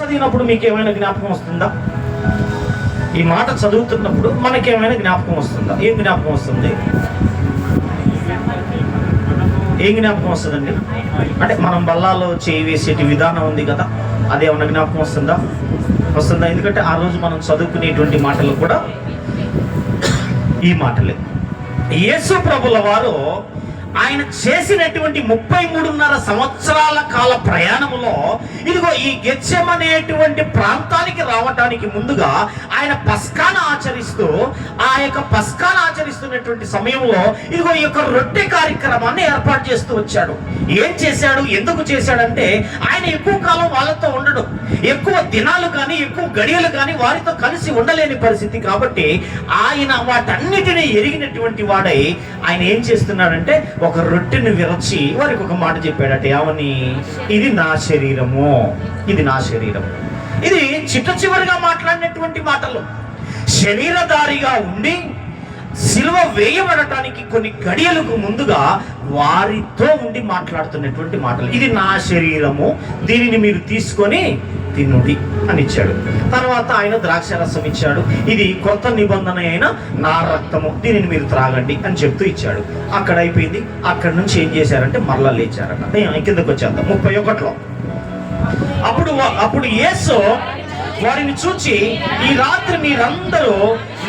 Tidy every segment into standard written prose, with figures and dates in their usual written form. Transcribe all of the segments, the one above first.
చదివినప్పుడు మీకు ఏమైనా జ్ఞాపకం వస్తుందా? ఈ మాట చదువుతున్నప్పుడు మనకేమైనా జ్ఞాపకం వస్తుందా? ఏం జ్ఞాపకం వస్తుంది? ఏం జ్ఞాపకం వస్తుందండి? అంటే మనం బల్లాలో చేయి వేసేటి విధానం ఉంది కదా, అదేమన్నా జ్ఞాపకం వస్తుందా? ఎందుకంటే ఆ రోజు మనం చదువుకునేటువంటి మాటలు కూడా ఈ మాటలే. యేసు ప్రభుల వారు ఆయన చేసినటువంటి 33.5 సంవత్సరాల కాల ప్రయాణములో ఇదిగో ఈ గెత్సెమనేటువంటి ప్రాంతానికి రావటానికి ముందుగా ఆయన పస్కాను ఆచరిస్తూ ఆచరిస్తున్నటువంటి సమయంలో ఇదిగో ఈ యొక్క రొట్టె కార్యక్రమాన్ని ఏర్పాటు చేస్తూ వచ్చాడు. ఏం చేశాడు, ఎందుకు చేశాడంటే ఆయన ఎక్కువ కాలం వాళ్ళతో ఉండడు, ఎక్కువ దినాలు కానీ ఎక్కువ గడియలు కానీ వారితో కలిసి ఉండలేని పరిస్థితి. కాబట్టి ఆయన వాటన్నిటినీ ఎరిగినటువంటి వాడై ఆయన ఏం చేస్తున్నాడంటే ఒక రొట్టెను విరచి వారికి ఒక మాట చెప్పాడట. ఏమని? ఇది నా శరీరము, ఇది నా శరీరం. ఇది చిట్ట చివరిగా మాట్లాడినటువంటి మాటలు. శరీరధారిగా ఉండి సిలువ వేయబడటానికి కొన్ని గడియలకు ముందుగా వారితో ఉండి మాట్లాడుతున్నటువంటి మాటలు. ఇది నా శరీరము, దీనిని మీరు తీసుకొని తినుడి అని ఇచ్చాడు. తర్వాత ఆయన ద్రాక్షరసం ఇచ్చాడు. ఇది కొత్త నిబంధన అయిన నా రక్తము, దీనిని మీరు త్రాగండి అని చెప్తూ ఇచ్చాడు. అక్కడ అయిపోయింది. అక్కడి నుంచి ఏం చేశారంటే మరలా లేచారట. కిందకు వచ్చేద్దాం 31లో. అప్పుడు యేసు వారిని చూచి, ఈ రాత్రి మీరందరూ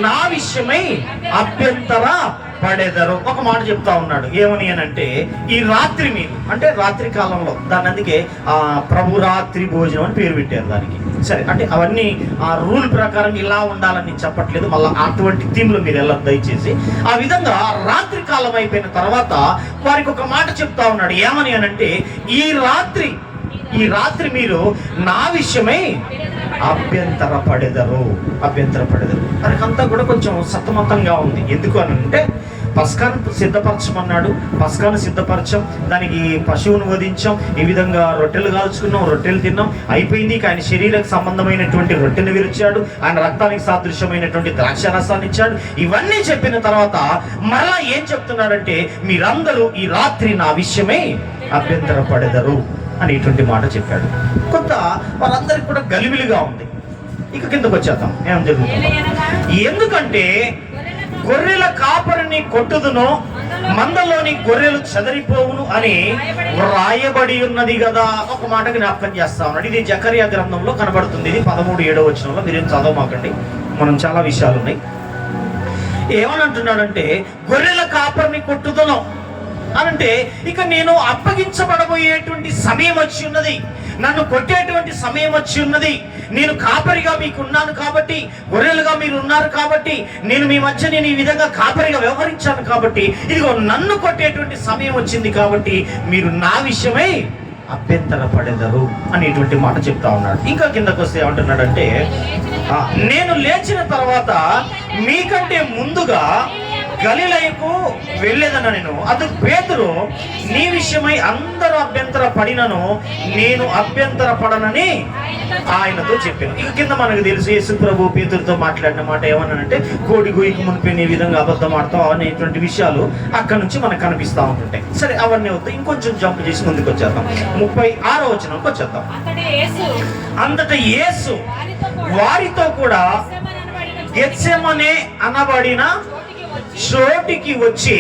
నా విషయమై అభ్యంతర పడేదారు. ఒక మాట చెప్తా ఉన్నాడు. ఏమని అంటే ఈ రాత్రి మీరు, అంటే రాత్రి కాలంలో, దాన్ని అందుకే ప్రభు రాత్రి భోజనం అని పేరు పెట్టారు దానికి. సరే, అంటే అవన్నీ ఆ రూల్ ప్రకారం ఇలా ఉండాలని చెప్పట్లేదు, మళ్ళీ అటువంటి థీమ్లో మీరు వెళ్ళదు దయచేసి. ఆ విధంగా రాత్రి కాలం అయిపోయిన తర్వాత వారికి ఒక మాట చెప్తా ఉన్నాడు. ఏమని అంటే ఈ రాత్రి మీరు నా విషయమై అభ్యంతర పడెదరు. మనకంతా కూడా కొంచెం సతమతంగా ఉంది. ఎందుకు అని అంటే పస్కాను సిద్ధపరచమన్నాడు, పస్కాను సిద్ధపరచాం, దానికి పశువును వధించాం, ఈ విధంగా రొట్టెలు కాల్చుకున్నాం, రొట్టెలు తిన్నాం, అయిపోయింది. ఆయన శరీరానికి సంబంధమైనటువంటి రొట్టెను విరిచాడు, ఆయన రక్తానికి సాదృశ్యమైనటువంటి ద్రాక్షరసాన్ని ఇచ్చాడు. ఇవన్నీ చెప్పిన తర్వాత మరలా ఏం చెప్తున్నాడంటే మీరందరూ ఈ రాత్రి నా విషయమై అభ్యంతర పడెదరు అనేటువంటి మాట చెప్పాడు. కొంత వారందరికి కూడా గలిబిలిగా ఉంది. ఇక కిందకు వచ్చేద్దాం. ఏం జరుగుతుంది? ఎందుకంటే గొర్రెల కాపరిని కొట్టుదును, మందలోని గొర్రెలు చెదరిపోవును అని వ్రాయబడి ఉన్నది కదా. ఒక మాట జ్ఞాపకం చేస్తా ఉన్నాడు. ఇది జకరియా గ్రంథంలో కనబడుతుంది. ఇది 13:7 వచనంలో. మీరేం చదవమాకండి, మనం చాలా విషయాలు ఉన్నాయి. ఏమని అంటున్నాడంటే గొర్రెల కాపరిని కొట్టుదును అనంటే ఇక నేను అప్పగించబడబోయేటువంటి సమయం వచ్చి ఉన్నది, నన్ను కొట్టేటువంటి సమయం వచ్చి ఉన్నది. నేను కాపరిగా మీకు ఉన్నాను కాబట్టి, గొర్రెలుగా మీరు ఉన్నారు కాబట్టి, నేను మీ మధ్య నేను ఈ విధంగా కాపరిగా వ్యవహరించాను కాబట్టి, ఇదిగో నన్ను కొట్టేటువంటి సమయం వచ్చింది కాబట్టి మీరు నా విషయమై అభ్యంతర పడెదరు అనేటువంటి మాట చెప్తా ఉన్నాడు. ఇంకా కిందకు వస్తే ఏమంటున్నాడంటే నేను లేచిన తర్వాత మీకంటే ముందుగా గలిలయకు వెళ్ళేదన్న నేను. అది పేతురు, నీ విషయమై అందరూ అభ్యంతర పడినను నేను అభ్యంతర పడనని ఆయనతో చెప్పాను. ఇక కింద మనకు తెలుసు యేసు ప్రభు పేతురుతో మాట్లాడిన మాట ఏమన్నానంటే కోడి గొయ్యికి మునిపోయిన ఈ విధంగా అబద్ధం ఆడతాం అనేటువంటి విషయాలు అక్కడ నుంచి మనకు కనిపిస్తూ ఉంటుంటాయి. సరే, అవన్నీ అవుతాయి. ఇంకొంచెం జంప్ చేసి ముందుకు వచ్చేద్దాం. 36వ వచనంకి వచ్చేద్దాం. అంతటా యేసు వారితో కూడా గెత్సెమనే అనబడిన చోటికి వచ్చి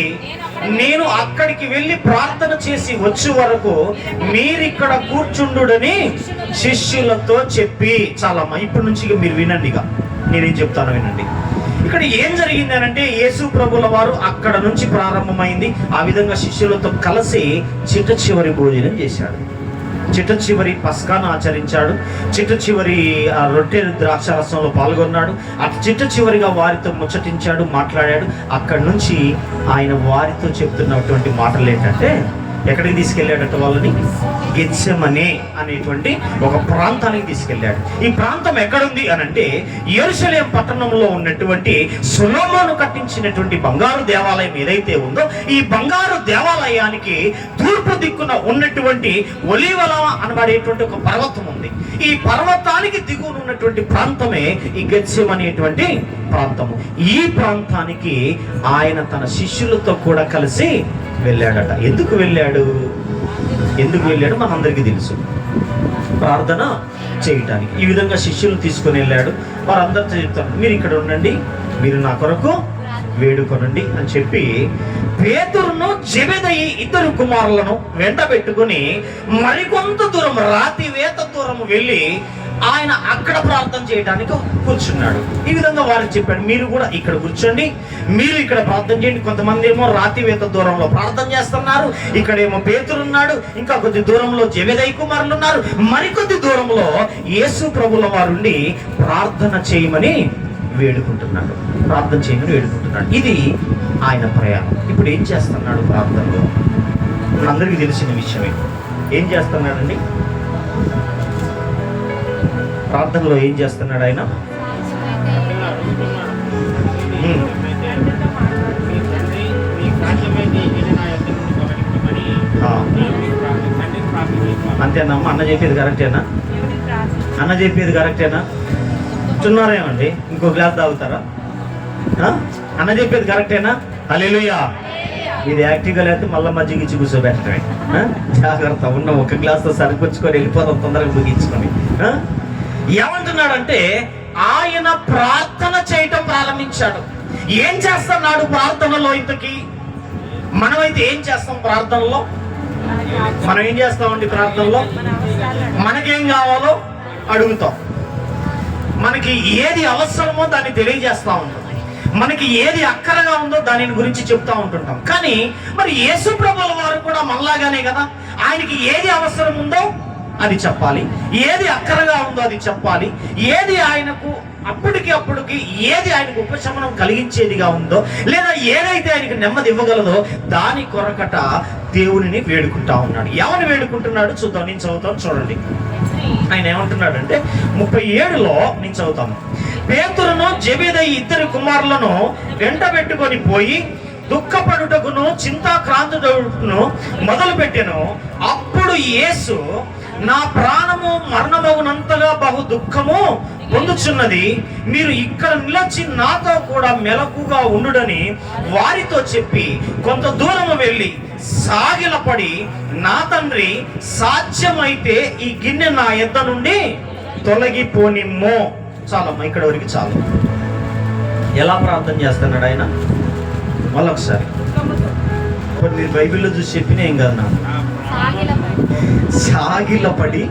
నేను అక్కడికి వెళ్ళి ప్రార్థన చేసి వచ్చే వరకు మీరిక్కడ కూర్చుండుడని శిష్యులతో చెప్పి. చాలమ్మా, ఇప్పటి నుంచి మీరు వినండి. ఇక నేనేం చెప్తాను వినండి. ఇక్కడ ఏం జరిగింది అంటే యేసు ప్రభుల వారు అక్కడ నుంచి ప్రారంభమైంది. ఆ విధంగా శిష్యులతో కలిసి చిట్ట చివరి భోజనం చేశాడు, చిట్ట చివరి పస్కాను ఆచరించాడు, చిట్ట చివరి రొట్టె ద్రాక్షరసంలో పాల్గొన్నాడు. అటు చిట్ట చివరిగా వారితో ముచ్చటించాడు, మాట్లాడాడు. అక్కడి నుంచి ఆయన వారితో చెప్తున్నటువంటి మాటలు ఏంటంటే ఎక్కడికి తీసుకెళ్ళాడట వాళ్ళని? గెత్సెమనే అనేటువంటి ఒక ప్రాంతానికి తీసుకెళ్ళాడు. ఈ ప్రాంతం ఎక్కడుంది అని అంటే యెరూషలేము పట్టణంలో ఉన్నటువంటి సొలొమోను కట్టించినటువంటి బంగారు దేవాలయం ఏదైతే ఉందో ఈ బంగారు దేవాలయానికి తూర్పు దిక్కున ఉన్నటువంటి ఒలీవల అనబడేటువంటి ఒక పర్వతం ఉంది. ఈ పర్వతానికి దిగువన ఉన్నటువంటి ప్రాంతమే ఈ గెత్సెమనేటువంటి ప్రాంతము. ఈ ప్రాంతానికి ఆయన తన శిష్యులతో కూడా కలిసి వెళ్ళాడట. ఎందుకు వెళ్ళాడు మనందరికీ తెలుసు. ప్రార్థన చేయటానికి. ఈ విధంగా శిష్యులు తీసుకుని వెళ్ళాడు. వారందరితో చెప్తారు, మీరు ఇక్కడ ఉండండి, మీరు నా కొరకు వేడుకొనండి అని చెప్పి పేతురును జెబెదయి ఇద్దరు కుమారులను వెంట పెట్టుకుని మరికొంత దూరం, రాతి వేత దూరం వెళ్ళి ఆయన అక్కడ ప్రార్థన చేయడానికి కూర్చున్నాడు. ఈ విధంగా వారికి చెప్పాడు, మీరు కూడా ఇక్కడ కూర్చోండి, మీరు ఇక్కడ ప్రార్థన చేయండి. కొంతమంది ఏమో రాతి వేత దూరంలో ప్రార్థన చేస్తున్నారు, ఇక్కడేమో పేతురున్నాడు, ఇంకా కొద్ది దూరంలో జెబెదయి కుమారులు ఉన్నారు, మరికొద్ది దూరంలో యేసు ప్రభుల వారుండి ప్రార్థన చేయమని వేడుకుంటున్నాడు, ప్రార్థన చేయమని వేడుకుంటున్నాడు. ఇది ఆయన ప్రయాణం. ఇప్పుడు ఏం చేస్తున్నాడు ప్రార్థనలో? అందరికీ తెలిసిన విషయమే. ఏం చేస్తున్నాడండి ప్రార్థనలో? ఏం చేస్తున్నాడు ఆయన? అంతేనమ్మా? అన్న చెప్పేది కరెక్టేనా? అన్న చెప్పేది కరెక్టేనా? చున్నారేమండి? ఇంకో గ్లాస్ తాగుతారా? అన్న చెప్పేది కరెక్టేనా? హల్లెలూయా. ఇది యాక్టివ్గా లేకపోతే మళ్ళీ మజ్జిగ ఇచ్చి కూర్చోబెట్టడమే. జాగ్రత్త, ఉన్న ఒక గ్లాస్తో సరిపుచ్చుకొని వెళ్ళిపోతాం తొందరగా ముగించుకొని. ఏమంటున్నాడంటే ఆయన ప్రార్థన చేయటం ప్రారంభించాడు. ఏం చేస్తున్నాడు ప్రార్థనలో? ఇంతకీ మనమైతే ఏం చేస్తాం ప్రార్థనలో? మనం ఏం చేస్తామండి ప్రార్థనలో? మనకేం కావాలో అడుగుతాం, మనకి ఏది అవసరమో దాన్ని తెలియజేస్తా ఉంటాం, మనకి ఏది అక్కరగా ఉందో దాని గురించి చెప్తా ఉంటుంటాం. కానీ మరి యేసు ప్రభువుల వారు కూడా మనలాగానే కదా, ఆయనకి ఏది అవసరం ఉందో అది చెప్పాలి, ఏది అక్కరగా ఉందో అది చెప్పాలి, ఏది ఆయనకు అప్పటికి ఏది ఆయనకు ఉపశమనం కలిగించేదిగా ఉందో, లేదా ఏదైతే ఆయనకు నెమ్మది ఇవ్వగలదో దాని కొరకట దేవునిని వేడుకుంటా ఉన్నాడు. ఎవరిని వేడుకుంటున్నాడు చూద్దాం. నేను చదువుతాను, చూడండి. ఆయన ఏమంటున్నాడంటే 37లో నేను చదువుతాను. పేతురును జెబెదయి ఇద్దరు కుమారులను వెంట పెట్టుకొని పోయి దుఃఖపడుటకును చింతాక్రాంతుటకును మొదలు పెట్టెను. అప్పుడు యేసు, నా ప్రాణము మరణమగునంతగా బహు దుఃఖము పొందుచున్నది, మీరు ఇక్కడ నిలిచి నాతో కూడా మెలకుగా ఉండుడని వారితో చెప్పి కొంత దూరము వెళ్ళి సాగిలపడి, నా తండ్రి, సాధ్యమైతే ఈ గిన్నె నా యొద్ద నుండి తొలగిపోనిమ్మో. చాలమ్మా, ఇక్కడ వరకు చాలు. ఎలా ప్రార్థన చేస్తున్నాడు ఆయన? మళ్ళొకసారి మీరు బైబిల్లో చూసి చెప్పిన ఏం కాదు, నాకు సాగిలపడి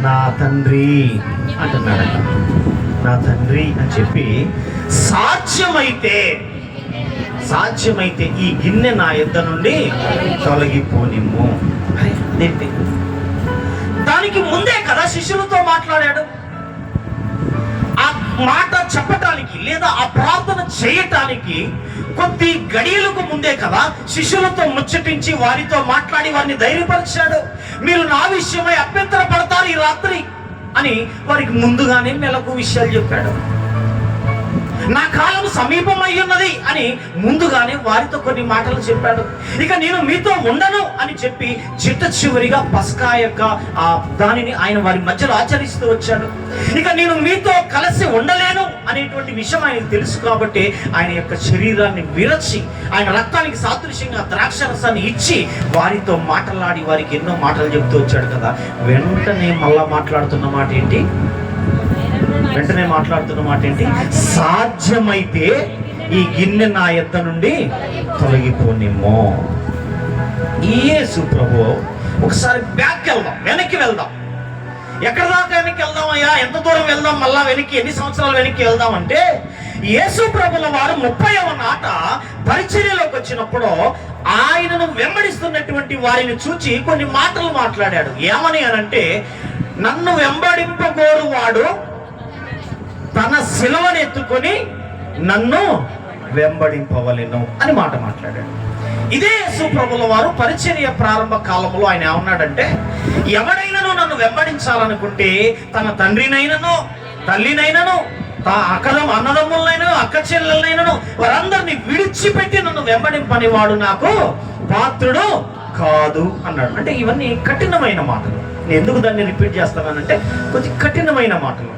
నా తండ్రి అంటున్నాడు. నా తండ్రి అని చెప్పి సాధ్యమైతే ఈ గిన్నె నా యొద్ద నుండి తొలగిపోనిమ్ము. అదేంటి? దానికి ముందే కదా శిష్యులతో మాట్లాడాడు. ఆ మాట చెప్పటానికి లేదా ఆ ప్రార్థన చేయటానికి కొద్ది గడియలకు ముందే కదా శిష్యులతో ముచ్చటించి వారితో మాట్లాడి వారిని ధైర్యపరిచాడు. మీరు నా విషయమై అభ్యంతర పడతారు ఈ రాత్రి అని వారికి ముందుగానే మెలకు విషయాలు చెప్పాడు. నా కాలం సమీపమై ఉన్నది అని ముందుగానే వారితో కొన్ని మాటలు చెప్పాడు. ఇక నేను మీతో ఉండను అని చెప్పి చిట్ట చివరిగా పస్కా యొక్క దానిని ఆయన వారి మధ్యలో ఆచరిస్తూ వచ్చాడు. ఇక నేను మీతో కలిసి ఉండలేను అనేటువంటి విషయం ఆయనకు తెలుసు కాబట్టి ఆయన యొక్క శరీరాన్ని విరచి ఆయన రక్తానికి సాదృశ్యంగా ద్రాక్షరసాన్ని ఇచ్చి వారితో మాట్లాడి వారికి ఎన్నో మాటలు చెప్తూ వచ్చాడు కదా. వెంటనే మాట్లాడుతున్న మాట ఏంటి? సాధ్యమైతే ఈ గిన్నె నా యొద్ద నుండి తొలగిపోనిమ్మో. యేసు ప్రభు ఒకసారి వెనక్కి వెళ్దాం. ఎక్కడ దాకా వెనక్కి వెళ్దామయ్యా? ఎంత దూరం వెళ్దాం? మళ్ళా వెనక్కి ఎన్ని సంవత్సరాలు వెనక్కి వెళ్దాం అంటే, యేసు ప్రభుల వారు 30వ నాట పరిచర్యలోకి వచ్చినప్పుడు ఆయనను వెంబడిస్తున్నటువంటి వారిని చూచి కొన్ని మాటలు మాట్లాడాడు. ఏమని అనంటే, నన్ను వెంబడింపగోరు వాడు తన శిలువను ఎత్తుకొని నన్ను వెంబడింపవలెను అని మాట మాట్లాడాడు. ఇదే యేసు ప్రభుల వారు పరిచర్య ప్రారంభ కాలంలో ఆయన ఏమన్నాడంటే, ఎవడైనాను నన్ను వెంబడించాలనుకుంటే తన తండ్రినైనను తల్లినైనను అన్నదమ్ములనైనా అక్క చెల్లెలనైనను వారందరినీ విడిచిపెట్టి నన్ను వెంబడింపని వాడు నాకు పాత్రుడు కాదు అన్నాడు. అంటే ఇవన్నీ కఠినమైన మాటలు. నేను ఎందుకు దాన్ని రిపీట్ చేస్తానంటే కొంచెం కఠినమైన మాటలు.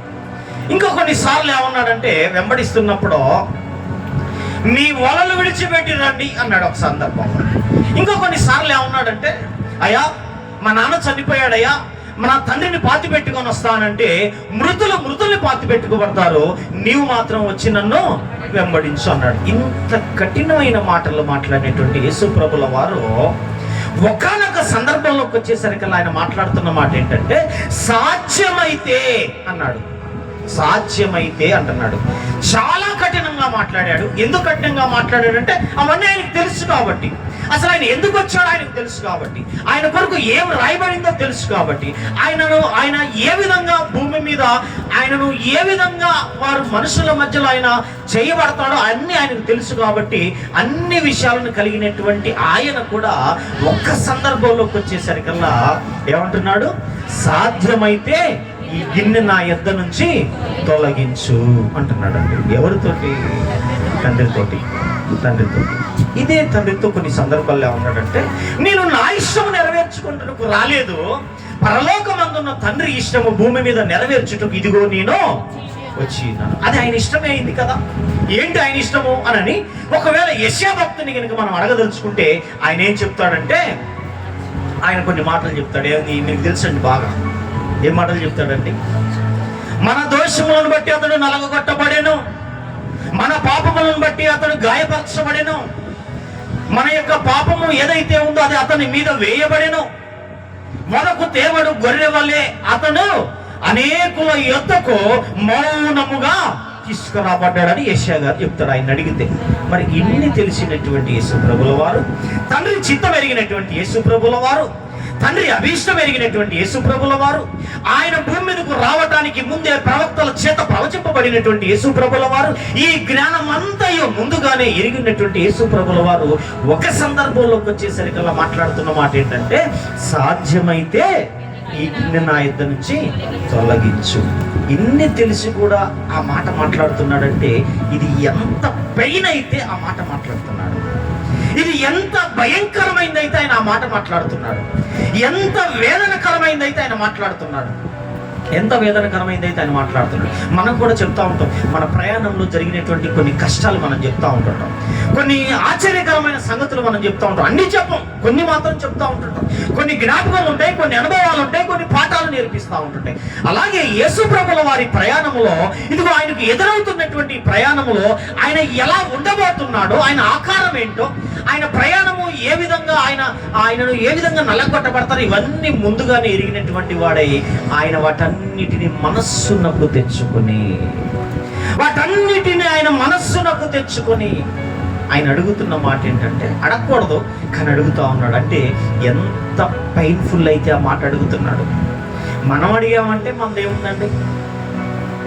ఇంకా కొన్నిసార్లు ఏమన్నాడంటే, వెంబడిస్తున్నప్పుడు మీ వలలు విడిచిపెట్టి రండి అన్నాడు ఒక సందర్భంలో. ఇంకా కొన్నిసార్లు ఏమన్నాడంటే, అయ్యా మా నాన్న చనిపోయాడయ్యా, మన తండ్రిని పాతి పెట్టుకొని వస్తానంటే మృతుల్ని పాతి పెట్టుకోబడతారు, నీవు మాత్రం వచ్చి నన్ను వెంబడించు అన్నాడు. ఇంత కఠినమైన మాటలు మాట్లాడినటువంటి యేసు ప్రభుల వారు ఒకానొక సందర్భంలోకి వచ్చేసరికి ఆయన మాట్లాడుతున్న మాట ఏంటంటే, సాధ్యమైతే అన్నాడు. సాధ్యమైతే అంటున్నాడు. చాలా కఠినంగా మాట్లాడాడు. ఎందుకు కఠినంగా మాట్లాడాడంటే అవన్నీ ఆయనకు తెలుసు కాబట్టి, అసలు ఆయన ఎందుకు వచ్చాడో ఆయనకు తెలుసు కాబట్టి, ఆయన కొరకు ఏం రాయబడిందో తెలుసు కాబట్టి, ఆయన ఏ విధంగా భూమి మీద ఆయనను ఏ విధంగా వారు మనుషుల మధ్యలో ఆయన చేయబడతాడో అన్నీ ఆయనకు తెలుసు కాబట్టి, అన్ని విషయాలను కలిగినటువంటి ఆయన కూడా ఒక్క సందర్భంలోకి వచ్చేసరికల్లా ఏమంటున్నాడు, సాధ్యమైతే ఈ గిన్నె నా యొద్ద నుంచి తొలగించు అంటున్నాడు అండి. ఎవరితోటి? తండ్రితోటి. ఇదే తండ్రితో కొన్ని సందర్భాల్లో ఏమన్నాడంటే, నేను నా ఇష్టము నెరవేర్చుకుంటూ రాలేదు, పరలోకమందున్న తండ్రి ఇష్టము భూమి మీద నెరవేర్చుటకు ఇదిగో నేను వచ్చి ఉన్నాను. అది ఆయన ఇష్టమే అయింది కదా. ఏంటి ఆయన ఇష్టము అని ఒకవేళ యెషయా భక్తుని కనుక మనం అడగదలుచుకుంటే ఆయన ఏం చెప్తాడంటే, ఆయన కొన్ని మాటలు చెప్తాడు. ఏది మీకు తెలుసండి బాగా. ఏం మాటలు చెప్తాడండి? మన దోషములను బట్టి అతడు నలగొట్టబడెను, మన పాపములను బట్టి అతడు గాయపరచబడెను, మన యొక్క పాపము ఏదైతే ఉందో అది అతని మీద వేయబడెను, మనకు తేవడు గొర్రె వలె అతడు అనేకుల యొద్దకు మౌనముగా తీసుకురాబడ్డాడని యెషయా గారు చెప్తాడు ఆయన అడిగితే. మరి ఇన్ని తెలిసినటువంటి యేసు ప్రభుల వారు, తండ్రి చిత్తం ఎరిగినటువంటి యేసు ప్రభుల వారు, తండ్రి అభీష్టం ఎరిగినటువంటి యేసు ప్రభుల వారు, ఆయన భూమి మీదకు రావటానికి ముందే ప్రవక్తల చేత ప్రవచింపబడినటువంటి యేసు ప్రభుల వారు, ఈ జ్ఞానం అంతయు ముందుగానే ఎరిగినటువంటి యేసు ప్రభుల వారు ఒక సందర్భంలోకి వచ్చేసరికల్లా మాట్లాడుతున్న మాట ఏంటంటే, సాధ్యమైతే ఈ గిన్నె నా యొద్ద నుంచి తొలగించు. ఇన్ని తెలిసి కూడా ఆ మాట మాట్లాడుతున్నాడంటే ఇది ఎంత పెయిన్ అయితే ఆ మాట మాట్లాడుతున్నాడు, ఇది ఎంత భయంకరమైందైతే ఆయన ఆ మాట మాట్లాడుతున్నాడు, ఎంత వేదనకరమైందైతే ఆయన మాట్లాడుతున్నాడు, ఎంత వేదనకరమైందైతే ఆయన మాట్లాడుతున్నాడు. మనం కూడా చెప్తా ఉంటాం, మన ప్రయాణంలో జరిగినటువంటి కొన్ని కష్టాలు మనం చెప్తా ఉంటుంటాం, కొన్ని ఆశ్చర్యకరమైన సంగతులు మనం చెప్తా ఉంటాం. అన్ని చెప్పం, కొన్ని మాత్రం చెప్తా ఉంటుంటాం. కొన్ని జ్ఞాపకాలు ఉంటాయి, కొన్ని అనుభవాలు ఉంటాయి, కొన్ని పాఠాలు నేర్పిస్తూ ఉంటుంటాయి. అలాగే యేసు ప్రభుల వారి ప్రయాణంలో, ఇదిగో ఆయనకు ఎదురవుతున్నటువంటి ప్రయాణంలో ఆయన ఎలా ఉండబోతున్నాడో, ఆయన ఆకారం ఏంటో, ఆయన ప్రయాణము ఏ విధంగా ఆయనను ఏ విధంగా నల్లగొట్టబడతారు, ఇవన్నీ ముందుగానే ఎరిగినటువంటి వాడై ఆయన వాటన్నిటిని మనస్సునకు తెచ్చుకొని, ఆయన అడుగుతున్న మాట ఏంటంటే, అడగకూడదు కానీ అడుగుతా ఉన్నాడు. అంటే ఎంత పెయిన్ఫుల్ అయితే ఆ మాట అడుగుతున్నాడు. మనం అడిగామంటే మనది ఏముందండి?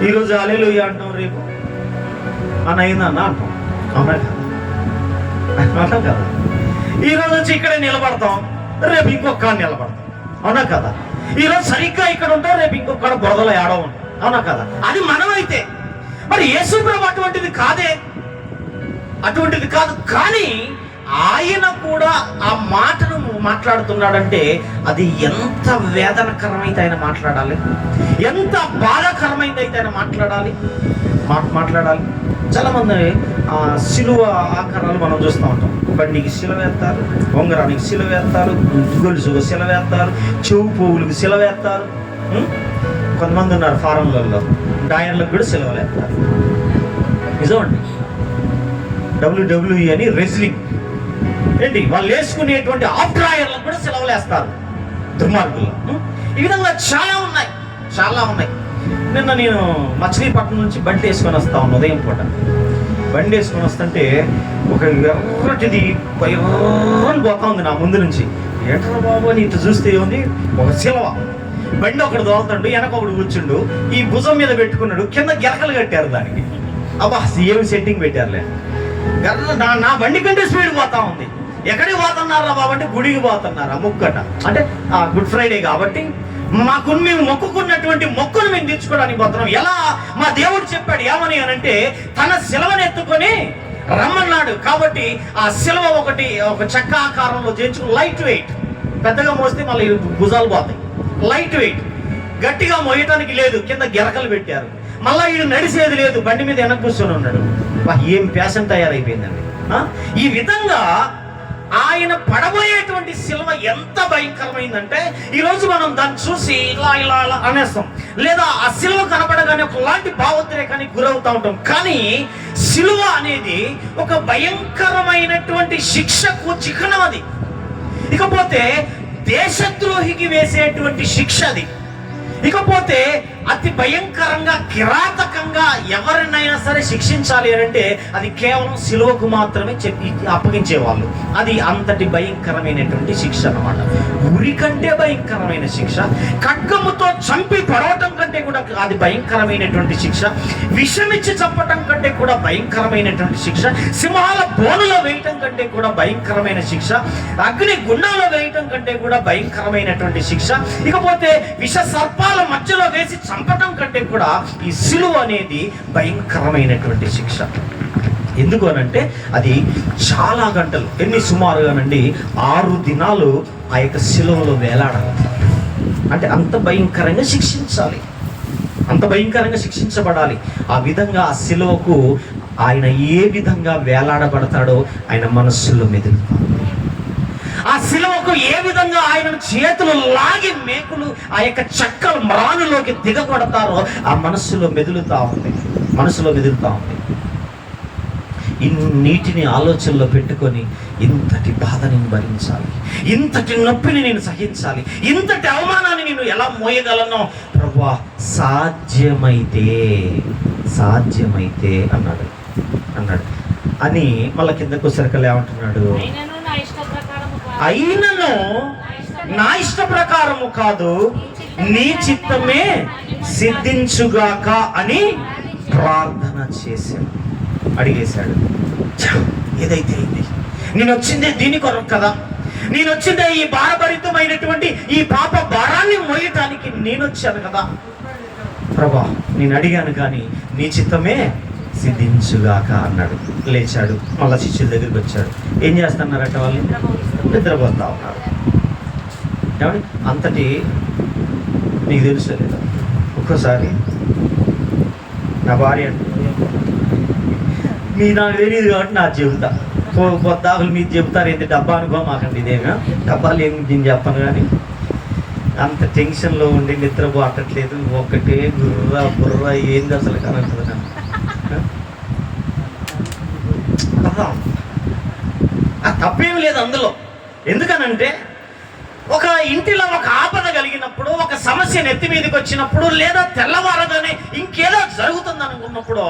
ఈరోజు హల్లెలూయా అంటాం, రేపు అని అయిందన్న అంటాం, అవునా కదా? ఈరోజు వచ్చి ఇక్కడే నిలబడతాం, రేపు ఇంకొక నిలబడతాం, అవునా కదా? ఈరోజు సరిగ్గా ఇక్కడ ఉంటాం, రేపు ఇంకొక బురదలో ఏడవ ఉంటాం, అవునా కదా? అది మనమైతే. మరి యేసు ప్రభు అటువంటిది కాదే, అటువంటిది కాదు. కానీ ఆయన కూడా ఆ మాటను మాట్లాడుతున్నాడంటే అది ఎంత వేదనకరమైతే ఆయన మాట్లాడాలి, ఎంత బాధాకరమైందైతే ఆయన మాట్లాడాలి. చాలా మంది సిలువ ఆకారాలు మనం చూస్తూ ఉంటాం. బండికి సిలువ వేస్తారు, ఉంగరానికి సిలువ వేస్తారు, గొలుసుకు సిలువ వేస్తారు, చెవు పువ్వులకు సిలువ వేస్తారు. కొంతమంది ఉన్నారు ఫారంలలో డాయర్లకు కూడా సిలువలు వేస్తారు. నిజమండి. WWE అని రెజ్లింగ్ ఏంటి, వాళ్ళు వేసుకునేటువంటి ఆఫ్ డ్రాయర్లకు కూడా సిలువలు వేస్తారు దుర్మార్గులు. ఈ విధంగా చాలా ఉన్నాయి. నిన్న నేను మచిలీపట్నం నుంచి బండి వేసుకొని వస్తా ఉన్నాను. ఉదయం పూట బండి వేసుకొని వస్తుంటే ఒక ఎర్రటిది పోతా ఉంది నా ముందు నుంచి. ఏంట్రా బాబు అని ఇటు చూస్తే ఉంది ఒక సిలవ. బండి ఒకడు దోలుతాడు, వెనక ఒకడు కూర్చుండు, ఈ భుజం మీద పెట్టుకున్నాడు, కింద గిరకలు కట్టారు దానికి. అబ్బా ఏమి సెట్టింగ్ పెట్టారులే. నా బండి కంటే స్పీడ్ పోతా ఉంది. ఎక్కడికి పోతున్నారా బాబు అంటే గుడికి పోతున్నారా, ముక్కట అంటే గుడ్ ఫ్రైడే కాబట్టి మేము మొక్కుకున్నటువంటి మొక్కును మేము తీర్చుకోవడానికి పోతున్నాం. ఎలా? మా దేవుడు చెప్పాడు ఏమని అనంటే, తన సిలువను ఎత్తుకొని రమ్మన్నాడు. కాబట్టి ఆ సిలువ ఒక చెక్క ఆకారంలో చేయించుకుని లైట్ వెయిట్, పెద్దగా మోస్తే మళ్ళీ భుజాలు పోతాయి. లైట్ వెయిట్, గట్టిగా మోయటానికి లేదు, కింద గిరకలు పెట్టారు. మళ్ళా వీడు నడిచేది లేదు, బండి మీద వెనక్కి కూర్చొని ఉన్నాడు. ఏం ప్యాషన్ తయారైపోయిందండి. ఈ విధంగా ఆయన పడబోయేటువంటి శిలువ ఎంత భయంకరమైందంటే ఈరోజు మనం దాన్ని చూసి ఇలా ఇలా ఇలా అనేస్తాం, లేదా ఆ శిలువ కనపడగానే ఒకలాంటి భావోద్రేకానికి గురవుతూ ఉంటాం. కానీ శిలువ అనేది ఒక భయంకరమైనటువంటి శిక్షకు చిహ్నం అది. ఇకపోతే దేశద్రోహికి వేసేటువంటి శిక్ష అది. ఇకపోతే అతి భయంకరంగా కిరాతకంగా ఎవరినైనా సరే శిక్షించాలి అంటే అది కేవలం శిలువకు మాత్రమే అప్పగించేవాళ్ళు. అది అంతటి భయంకరమైనటువంటి శిక్ష అన్నమాట. ఉరి కంటే భయంకరమైన శిక్ష, ఖడ్గముతో చంపి పడవటం కంటే కూడా అది భయంకరమైనటువంటి శిక్ష, విషమిచ్చి చంపటం కంటే కూడా భయంకరమైనటువంటి శిక్ష, సింహాల బోనులో వేయటం కంటే కూడా భయంకరమైన శిక్ష, అగ్ని గుండంలో వేయటం కంటే కూడా భయంకరమైనటువంటి శిక్ష, ఇకపోతే విష సర్పాల మధ్యలో వేసి చంపటం కంటే కూడా ఈ శిలువ అనేది భయంకరమైనటువంటి శిక్ష. ఎందుకు అనంటే అది చాలా గంటలు, ఎన్ని సుమారుగానండి 6 దినాలు ఆ యొక్క శిలువలో వేలాడాలి. అంటే అంత భయంకరంగా శిక్షించాలి, అంత భయంకరంగా శిక్షించబడాలి. ఆ విధంగా ఆ శిలువకు ఆయన ఏ విధంగా వేలాడబడతాడో ఆయన మనస్సులో మెదులుతాడు. ఆ శిలువకు ఏ విధంగా ఆయన చేతులు లాగి మేకులు ఆ యొక్క చక్కల మ్రానులోకి దిగబడతారో ఆ మనస్సులో మెదులుతా ఉంది, మనసులో మెదులుతా ఉంది. ఇన్నిటిని ఆలోచనలో పెట్టుకొని ఇంతటి బాధని భరించాలి, ఇంతటి నొప్పిని నేను సహించాలి, ఇంతటి అవమానాన్ని నేను ఎలా మోయగలను ప్రభువా, సాధ్యమైతే సాధ్యమైతే అన్నాడు అని మళ్ళీ కిందకు సరికలు ఏమంటున్నాడు, అయినను నా ఇష్ట ప్రకారము కాదు నీ చిత్తమే సిద్ధించుగాక అని ప్రార్థన చేశాడు, అడిగేశాడు. ఏదైతే అయింది, నేను వచ్చిందే దీని కొరకు కదా, నేను వచ్చిందే ఈ భారభరితమైనటువంటి ఈ పాప భారాన్ని మోయటానికి నేను వచ్చాను కదా ప్రభా, నేను అడిగాను కానీ నీ చిత్తమే సిద్ధించుగాక అన్నాడు. లేచాడు, మళ్ళా శిష్యుల దగ్గరికి వచ్చాడు. ఏం చేస్తున్నారట వాళ్ళు? నిద్రపోతా ఉన్నారు. ఏమండి అంతటి నీకు తెలుసు లేదా, ఒక్కోసారి నా భార్య మీ నాకు తెలియదు కాబట్టి నాకు చెబుతా, పొద్దాకులు మీరు చెబుతారు ఏంటి డబ్బా అనుకో మాకండి, ఇదేగా డబ్బాలు ఏమి నేను చెప్పను. కానీ అంత టెన్షన్లో ఉండి నిద్రపోవట్లేదు, ఒకటే బుర్ర ఏంది అసలు కానంటుంది నన్ను. తప్పేం లేదు అందులో. ఎందుకనంటే ఒక ఇంటిలో ఒక ఆపద కలిగినప్పుడు, ఒక సమస్య నెత్తి మీదకి వచ్చినప్పుడు, లేదా తెల్లవారగానే ఇంకేదో జరుగుతుంది అనుకున్నప్పుడు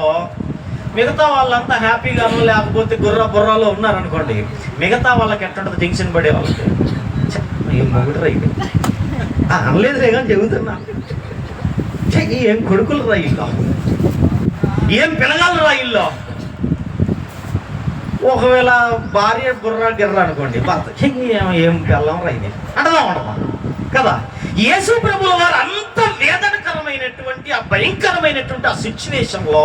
మిగతా వాళ్ళంతా హ్యాపీగాను లేకపోతే బుర్రలో ఉన్నారనుకోండి, మిగతా వాళ్ళకి ఎట్టుంటుంది టెన్షన్ పడే వాళ్ళకి, ఏం మొగుడు రైలు అనలేదు రే కానీ చెబుతున్నా, ఏం కొడుకులు రైల్లో, ఏం పిల్లగాళ్ళు రైల్లో. ఒకవేళ భార్య గిర్ర అనుకోండి, భర్త ఏం పిల్లం రైలు అంటదా ఉండదా కదా. యేసు ప్రభుల వారు అంత వేదనకరమైనటువంటి ఆ భయంకరమైనటువంటి ఆ సిచ్యువేషన్లో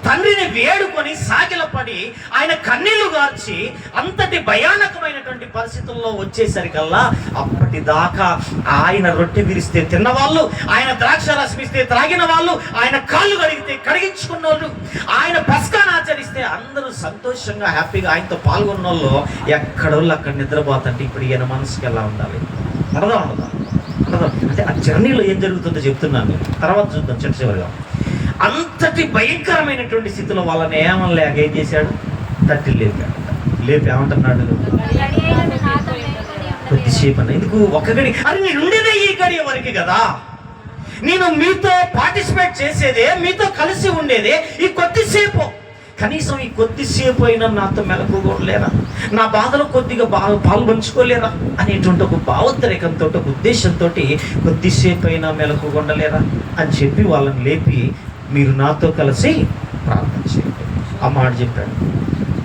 తండ్రిని వేడుకొని సాగిలపడి ఆయన కన్నీళ్లు గార్చి అంతటి భయానకమైనటువంటి పరిస్థితుల్లో వచ్చేసరికల్లా అప్పటిదాకా ఆయన రొట్టె విరిస్తే తిన్నవాళ్ళు, ఆయన ద్రాక్ష రసం ఇస్తే త్రాగిన వాళ్ళు, ఆయన కాళ్ళు కడిగితే కడిగించుకున్న వాళ్ళు, ఆయన పస్కాను ఆచరిస్తే అందరూ సంతోషంగా హ్యాపీగా ఆయనతో పాల్గొన్న వాళ్ళు ఎక్కడోళ్ళు అక్కడ నిద్రపోతుంటే ఇప్పుడు ఈయన మనసుకి ఎలా ఉండాలి? ఉండదా ఉండదా? అంటే ఆ జర్నీలో ఏం జరుగుతుందో చెప్తున్నాను, తర్వాత చూద్దాం చివరిగా. అంతటి భయంకరమైనటువంటి స్థితిలో వాళ్ళని ఏమనలేక ఏం చేశాడు? తట్టి లేపాడు. లేపి ఏమంటున్నాడు? కొద్దిసేపు అన్న, ఎందుకు ఒక గడి, అది నేను ఉండేదే ఈ గడియ వరకు కదా, నేను మీతో పార్టిసిపేట్ చేసేదే, మీతో కలిసి ఉండేదే ఈ కొద్దిసేపు, కనీసం ఈ కొద్దిసేపు అయినా నాతో మెలకులేరా, నా బాధలో కొద్దిగా పాల్పంచుకోలేరా అనేటువంటి ఒక భావోద్రేకంతో, ఒక ఉద్దేశంతో కొద్దిసేపు అయినా మెలకుగొండలేరా అని చెప్పి వాళ్ళని లేపి మీరు నాతో కలిసి ప్రార్థన చేయండి ఆ మాట చెప్పాడు.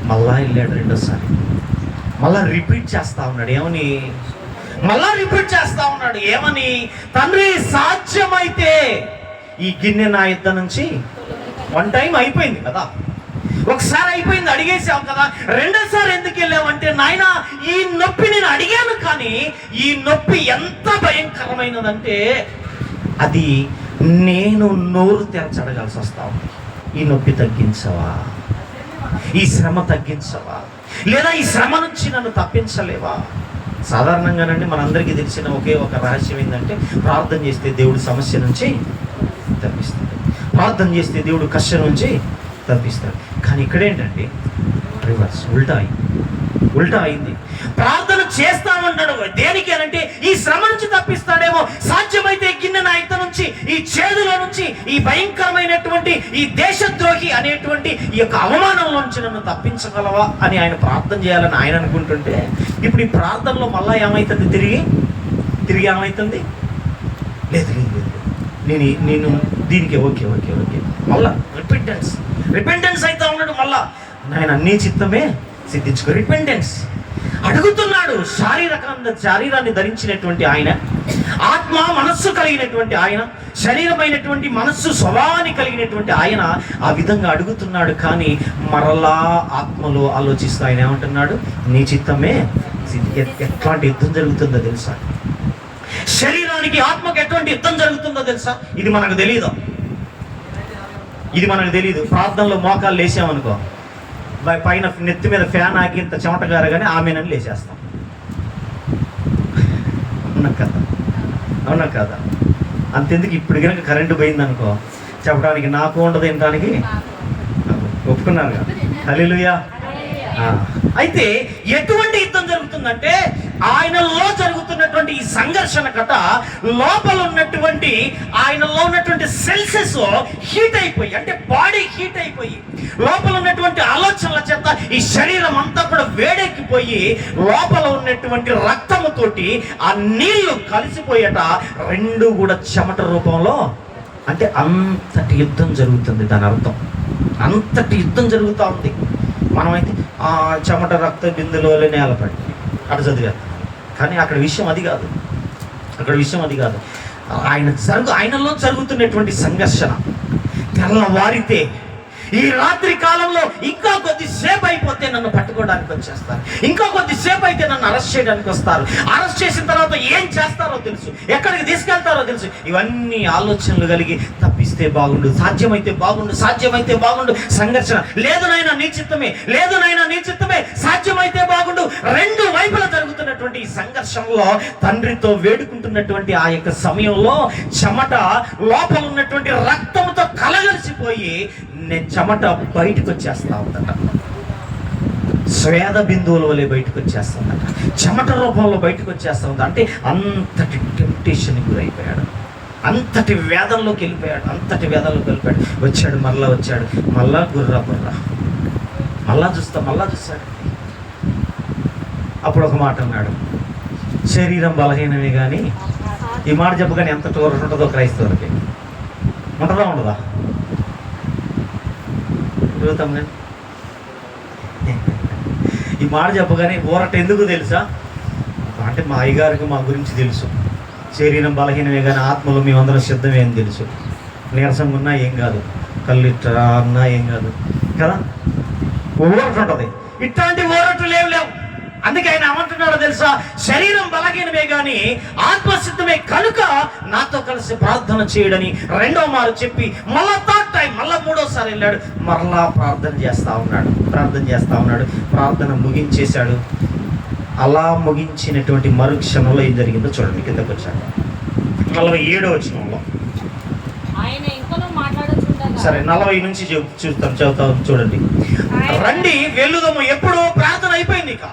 మళ్ళా వెళ్ళాడు రెండోసారి, మళ్ళా రిపీట్ చేస్తా ఉన్నాడు. ఏమని? మళ్ళా రిపీట్ చేస్తా ఉన్నాడు. ఏమని? తండ్రి సాధ్యమైతే ఈ గిన్నె నా యుద్ధ నుంచి. వన్ టైం అయిపోయింది కదా, ఒకసారి అయిపోయింది, అడిగేసాం కదా. రెండోసారి ఎందుకు వెళ్ళామంటే, నాయన ఈ నొప్పి నేను అడిగాను కానీ ఈ నొప్పి ఎంత భయంకరమైనదంటే అది నేను నోరు తెరచి అడగాల్సి వస్తా ఉంది. ఈ నొప్పి తగ్గించవా, ఈ శ్రమ తగ్గించవా, లేదా ఈ శ్రమ నుంచి నన్ను తప్పించలేవా? సాధారణంగానండి మనందరికీ తెలిసిన ఒకే ఒక రహస్యం ఏంటంటే, ప్రార్థన చేస్తే దేవుడు సమస్య నుంచి తప్పిస్తాడు, ప్రార్థన చేస్తే దేవుడు కష్టం నుంచి తప్పిస్తాడు. కానీ ఇక్కడేంటండి రివర్స్, ఉల్టా అయింది. ప్రార్థన చేస్తామన్నాడు దేనికి అనంటే ఈ శ్రమ నుంచి తప్పిస్తాడేమో, సాధ్యమైతే గిన్నె నా ఇంత నుంచి, ఈ చేదులో నుంచి, ఈ భయంకరమైనటువంటి ఈ దేశద్రోహి అనేటువంటి ఈ యొక్క అవమానంలో నుంచి నన్ను తప్పించగలవా అని ఆయన ప్రార్థన చేయాలని ఆయన అనుకుంటుంటే, ఇప్పుడు ఈ ప్రార్థనలో మళ్ళా ఏమవుతుంది, తిరిగి ఏమవుతుంది, లేదు నేను దీనికి ఓకే మళ్ళా రిపెంటెన్స్ అయితే ఉన్నాడు. మళ్ళా ఆయన నీ చిత్తమే సిద్ధించుకో, రిపెంటెన్స్ అడుగుతున్నాడు. శరీరాన్ని ధరించినటువంటి ఆయన, ఆత్మ మనస్సు కలిగినటువంటి ఆయన, శరీరమైనటువంటి మనస్సు స్వభావాన్ని కలిగినటువంటి ఆయన ఆ విధంగా అడుగుతున్నాడు. కానీ మరలా ఆత్మలో ఆలోచిస్తూ ఆయన ఏమంటున్నాడు, నీ చిత్తమే. ఎట్లాంటి యుద్ధం జరుగుతుందో తెలుసా? శరీరానికి ఆత్మకు ఎటువంటి యుద్ధం జరుగుతుందో తెలుసా? ఇది మనకు తెలియదు. ప్రార్థనలో మోకాలు లేసామనుకో, పైన నెత్తి మీద ఫ్యాన్ ఆకి ఇంత చెమటగారగానే ఆమెనని లేచేస్తాం. అవునా కదా? అంతెందుకు, ఇప్పుడు కనుక కరెంటు పోయిందనుకో చెప్పడానికి నాకు ఉండదు, తినడానికి ఒప్పుకున్నారు కదా. హల్లెలూయా. అయితే ఎటువంటి యుద్ధం జరుగుతుందంటే, ఆయనలో జరుగుతున్నటువంటి ఈ సంఘర్షణ కథ లోపల ఉన్నటువంటి ఆయనలో ఉన్నటువంటి సెల్సెస్ హీట్ అయిపోయి, అంటే బాడీ హీట్ అయిపోయి, లోపల ఉన్నటువంటి ఆలోచనల చేత ఈ శరీరం అంతా కూడా వేడెక్కిపోయి లోపల ఉన్నటువంటి రక్తముతోటి ఆ నీళ్లు కలిసిపోయేట రెండు కూడా చెమట రూపంలో, అంటే అంతటి యుద్ధం జరుగుతుంది. దాని అర్థం అంతటి యుద్ధం జరుగుతూ ఉంది. మనమైతే ఆ చెమట రక్త బిందులోనే నేలపడి అటు చదివారు. కానీ అక్కడ విషయం అది కాదు. ఆయనలో జరుగుతున్నటువంటి సంఘర్షణ తెల్లవారితే, ఈ రాత్రి కాలంలో ఇంకా కొద్దిసేపు అయిపోతే నన్ను పట్టుకోవడానికి వచ్చేస్తారు, ఇంకా కొద్దిసేపు అయితే నన్ను అరెస్ట్ చేయడానికి వస్తారు, అరెస్ట్ చేసిన తర్వాత ఏం చేస్తారో తెలుసు, ఎక్కడికి తీసుకెళ్తారో తెలుసు. ఇవన్నీ ఆలోచనలు కలిగి తప్పిస్తే బాగుండు, సాధ్యమైతే బాగుండు, సంఘర్షణ. లేదు నాయనా నీ చిత్తమే, సాధ్యమైతే బాగుండు. రెండు వైపులా జరుగుతున్నటువంటి ఈ సంఘర్షణలో తండ్రితో వేడుకుంటున్నటువంటి ఆ యొక్క సమయంలో చెమట లోపల ఉన్నటువంటి రక్తంతో కలగలిసిపోయి చెమట బయటకు వచ్చేస్తా ఉందట, స్వేద బిందువుల వలె బయటకు వచ్చేస్తుందట, చెమట రూపంలో బయటకు వచ్చేస్తా ఉంది. అంటే అంతటి టెంప్టేషన్ గురైపోయాడు, అంతటి వేదంలోకి వెళ్ళిపోయాడు. వచ్చాడు, మళ్ళా గుర్రా మళ్ళా చూస్తాడు. అప్పుడు ఒక మాట అన్నాడు, శరీరం బలహీనమే కానీ, ఈ మాట చెప్పగానే ఎంత టోరట్ ఉంటుందో క్రైస్తవులకి, ఉండదా? ఈ మాట చెప్పగానే ఊరట ఎందుకు తెలుసా? అంటే మా అయ్యగారికి మా గురించి తెలుసు, శరీరం బలహీనమే కానీ ఆత్మలో మేమందరం సిద్ధమే అని తెలుసు. నీరసంగా ఉన్నా ఏం కాదు, కళ్ళు ఇట్లా అన్నా ఏం కాదు కదా, ఊరట ఉంటుంది. ఇట్లాంటి ఊరట్లు లేవు. అందుకే ఆయన ఏమంటున్నాడో తెలుసా? శరీరం బలహీనమే కానీ ఆత్మసిద్ధమే కనుక నాతో కలిసి ప్రార్థన చేయడని రెండో మారు చెప్పి మళ్ళా థర్డ్ టైం, మళ్ళా మూడోసారి వెళ్ళాడు, మరలా ప్రార్థన చేస్తా ఉన్నాడు. ప్రార్థన ముగించేశాడు. అలా ముగించినటువంటి మరుక్షణంలో ఏం జరిగిందో చూడండి. కిందకు వచ్చాడు 47వ వచనంలో. సరే 40 నుంచి చదువుతాం చూడండి. రండి వెళ్లుదము. ఎప్పుడు ప్రార్థన అయిపోయింది. ఇక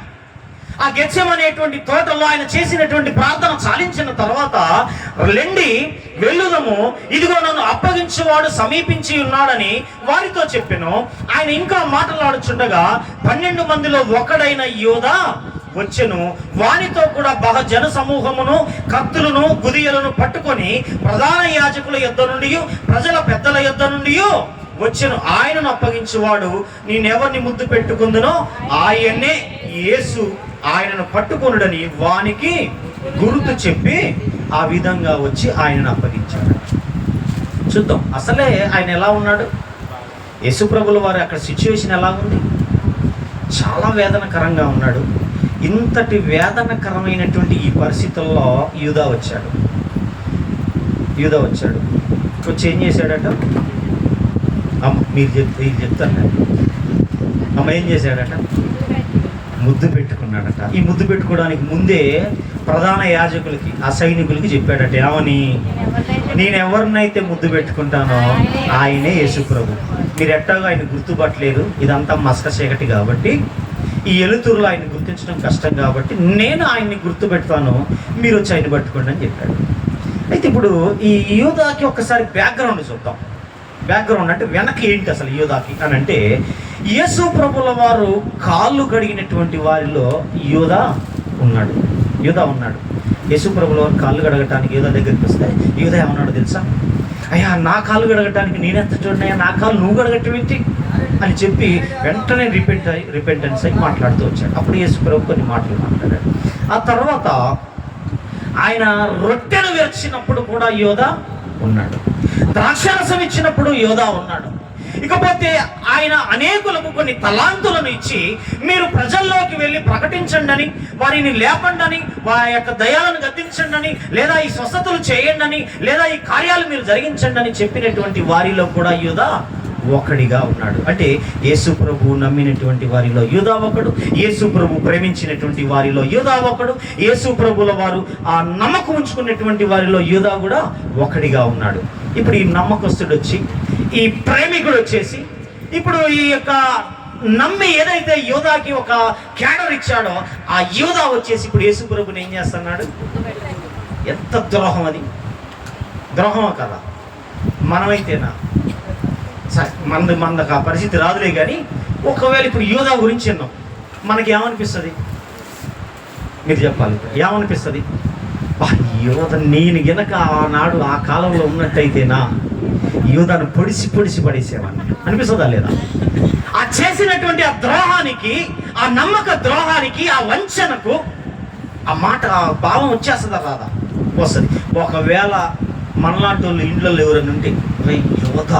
ఆ గెత్సెమనేటువంటి తోటలో ఆయన చేసినటువంటి ప్రార్థన చాలించిన తర్వాత లెండి వెళ్ళుదము, ఇదిగో నన్ను అప్పగించేవాడు సమీపించి ఉన్నాడని వారితో చెప్పెను. ఆయన ఇంకా మాట్లాడుచుండగా 12 మందిలో ఒకడైన యోధా వచ్చెను. వానితో కూడా బహుజన సమూహమును కత్తులను గుదియలను పట్టుకొని ప్రధాన యాజకుల యొద్ద నుండి ప్రజల పెద్దల యొద్ద నుండి వచ్చెను. ఆయనను అప్పగించేవాడు నేనెవరిని ముద్దు పెట్టుకుందునో ఆయన్నే యేసు, ఆయనను పట్టుకొనుడని వానికి గుర్తు చెప్పి ఆ విధంగా వచ్చి ఆయనను అప్పగించాడు. చూద్దాం అసలే ఆయన ఎలా ఉన్నాడు. యేసుప్రభుల వారి అక్కడ సిచ్యువేషన్ ఎలా ఉంది? చాలా వేదనకరంగా ఉన్నాడు. ఇంతటి వేదనకరమైనటువంటి ఈ పరిస్థితుల్లో యూదా వచ్చాడు. యూదా వచ్చాడు. వచ్చి ఏం చేశాడట? అమ్మ మీరు చెప్తాను నేను. అమ్మ ఏం చేశాడట? ముద్దు పెట్టుకున్నాడట. ఈ ముద్దు పెట్టుకోవడానికి ముందే ప్రధాన యాజకులకి, ఆ సైనికులకి చెప్పాడట, ఏమని? నేను ఎవరినైతే ముద్దు పెట్టుకుంటానో ఆయనే యేసుప్రభు. మీరు ఎట్టాగో ఆయన గుర్తుపట్టలేరు, ఇదంతా మస్క చీకటి కాబట్టి, ఈ ఎలుతురులో ఆయన గుర్తించడం కష్టం కాబట్టి నేను ఆయన్ని గుర్తుపెడతాను, మీరు వచ్చి ఆయన పట్టుకోండి అని చెప్పాడు. అయితే ఇప్పుడు ఈ యూదాకి ఒక్కసారి బ్యాక్గ్రౌండ్ చూద్దాం. బ్యాక్గ్రౌండ్ అంటే వెనక ఏంటి అసలు యూదాకి అని అంటే, యేసు ప్రభుల వారు కాళ్ళు కడిగినటువంటి వారిలో యూదా ఉన్నాడు. యేసు ప్రభుల వారు కాళ్ళు కడగటానికి యూదా దగ్గరికి వస్తే యూదా ఏమన్నాడు తెలుసా? అయ్యా, నా కాళ్ళు కడగటానికి నేనెంత చూడనయ్యా, నా కాళ్ళు నువ్వు కడగటం ఏంటి అని చెప్పి వెంటనే రిపెంటెన్స్ అయి మాట్లాడుతూ వచ్చాడు. అప్పుడు యేసు ప్రభు కొన్ని మాటలు మాట్లాడాడు. ఆ తర్వాత ఆయన రొట్టెను విరిచినప్పుడు కూడా యోధా ఉన్నాడు, ద్రాక్షారసం ఇచ్చినప్పుడు యోధా ఉన్నాడు. ఇకపోతే ఆయన అనేకులకు కొన్ని తలాంతులను ఇచ్చి, మీరు ప్రజల్లోకి వెళ్ళి ప్రకటించండి అని, వారిని లేపండి అని, వారి యొక్క దయాలను గద్దించండి అని, లేదా ఈ స్వస్థతలు చేయండి అని, లేదా ఈ కార్యాలు మీరు జరిగించండి అని చెప్పినటువంటి వారిలో కూడా యూదా ఒకడిగా ఉన్నాడు. అంటే యేసు ప్రభు నమ్మినటువంటి వారిలో యూదా ఒకడు, యేసు ప్రభు ప్రేమించినటువంటి వారిలో యూదా ఒకడు, యేసు ప్రభుల వారు ఆ నమ్మకం ఉంచుకున్నటువంటి వారిలో యూదా కూడా ఒకడిగా ఉన్నాడు. ఇప్పుడు ఈ నమ్మకస్తుడు వచ్చి, ఈ ప్రేమికుడు వచ్చేసి, ఇప్పుడు ఈ యొక్క నమ్మి ఏదైతే యూదాకి ఒక క్యాడర్ ఇచ్చాడో ఆ యూదా వచ్చేసి ఇప్పుడు యేసు ప్రభుని ఏం చేస్తున్నాడు? ఎంత ద్రోహం! అది ద్రోహమా కదా? మనమైతేనా? సరే, మనకు ఆ పరిస్థితి రాదులే, కానీ ఒకవేళ ఇప్పుడు యూదా గురించి విన్నాం, మనకి ఏమనిపిస్తుంది? మీరు చెప్పాలి, ఏమనిపిస్తుంది? యూదా నేను గనక ఆనాడు ఆ కాలంలో ఉన్నట్టయితేనా యూదాను పొడిసి పడేసేవాడిని అనిపిస్తుందా లేదా? ఆ చేసినటువంటి ఆ ద్రోహానికి, ఆ నమ్మక ద్రోహానికి, ఆ వంచనకు ఆ మాట, ఆ భావం వచ్చేస్తుందా రాదా? వస్తుంది. ఒకవేళ మనలాంటి వాళ్ళు ఇంట్లో ఎవరైనా ఉంటే యువత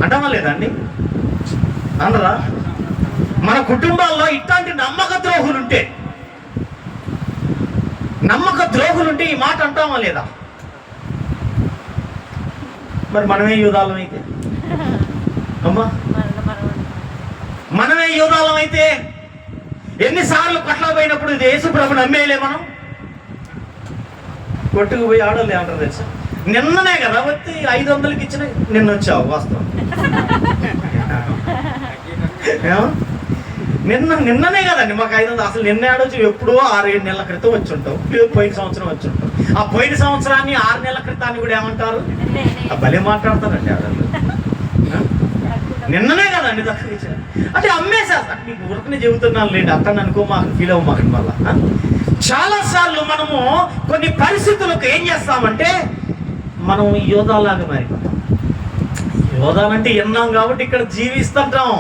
అంటామా లేదా అండి? అనరా? మన కుటుంబాల్లో ఇట్లాంటి నమ్మక ద్రోహులుంటే ఈ మాట అంటామా లేదా? మరి మనమే యూదాలం అయితే, అమ్మా మనమే యూదాలం అయితే ఎన్నిసార్లు కొట్లా పోయినప్పుడు ఇది యేసు ప్రభు నమ్మేయలే మనం? కొట్టుకు పోయి ఆడోళ్ళు ఏమంటారు తెలుసా? నిన్ననే కదా వచ్చి 500కి ఇచ్చిన, నిన్న వచ్చావు వాస్తవం. నిన్ననే కదండి మాకు 500. అసలు నిన్న ఆడొచ్చు, ఎప్పుడో 6-7 నెలల క్రితం వచ్చి ఉంటావు, పోయిన సంవత్సరం వచ్చి ఉంటావు. ఆ పోయిన సంవత్సరాన్ని 6 నెలల క్రితాన్ని కూడా ఏమంటారు? భలే మాట్లాడతారండి ఆడవాళ్ళు. నిన్ననే కదండి తక్కువ ఇచ్చారు అంటే అమ్మేసేస్తారు. మీకు ఊరికనే చెబుతున్నాను లేండి, అట్టని అనుకో, మాకు ఫీల్ అవ్వమాకండి. వల్ల చాలాసార్లు మనము కొన్ని పరిస్థితులకు ఏం చేస్తామంటే మనం యోధాలాగా మారిపోతాం. యోధాలంటే విన్నాం కాబట్టి ఇక్కడ జీవిస్తుంటాం.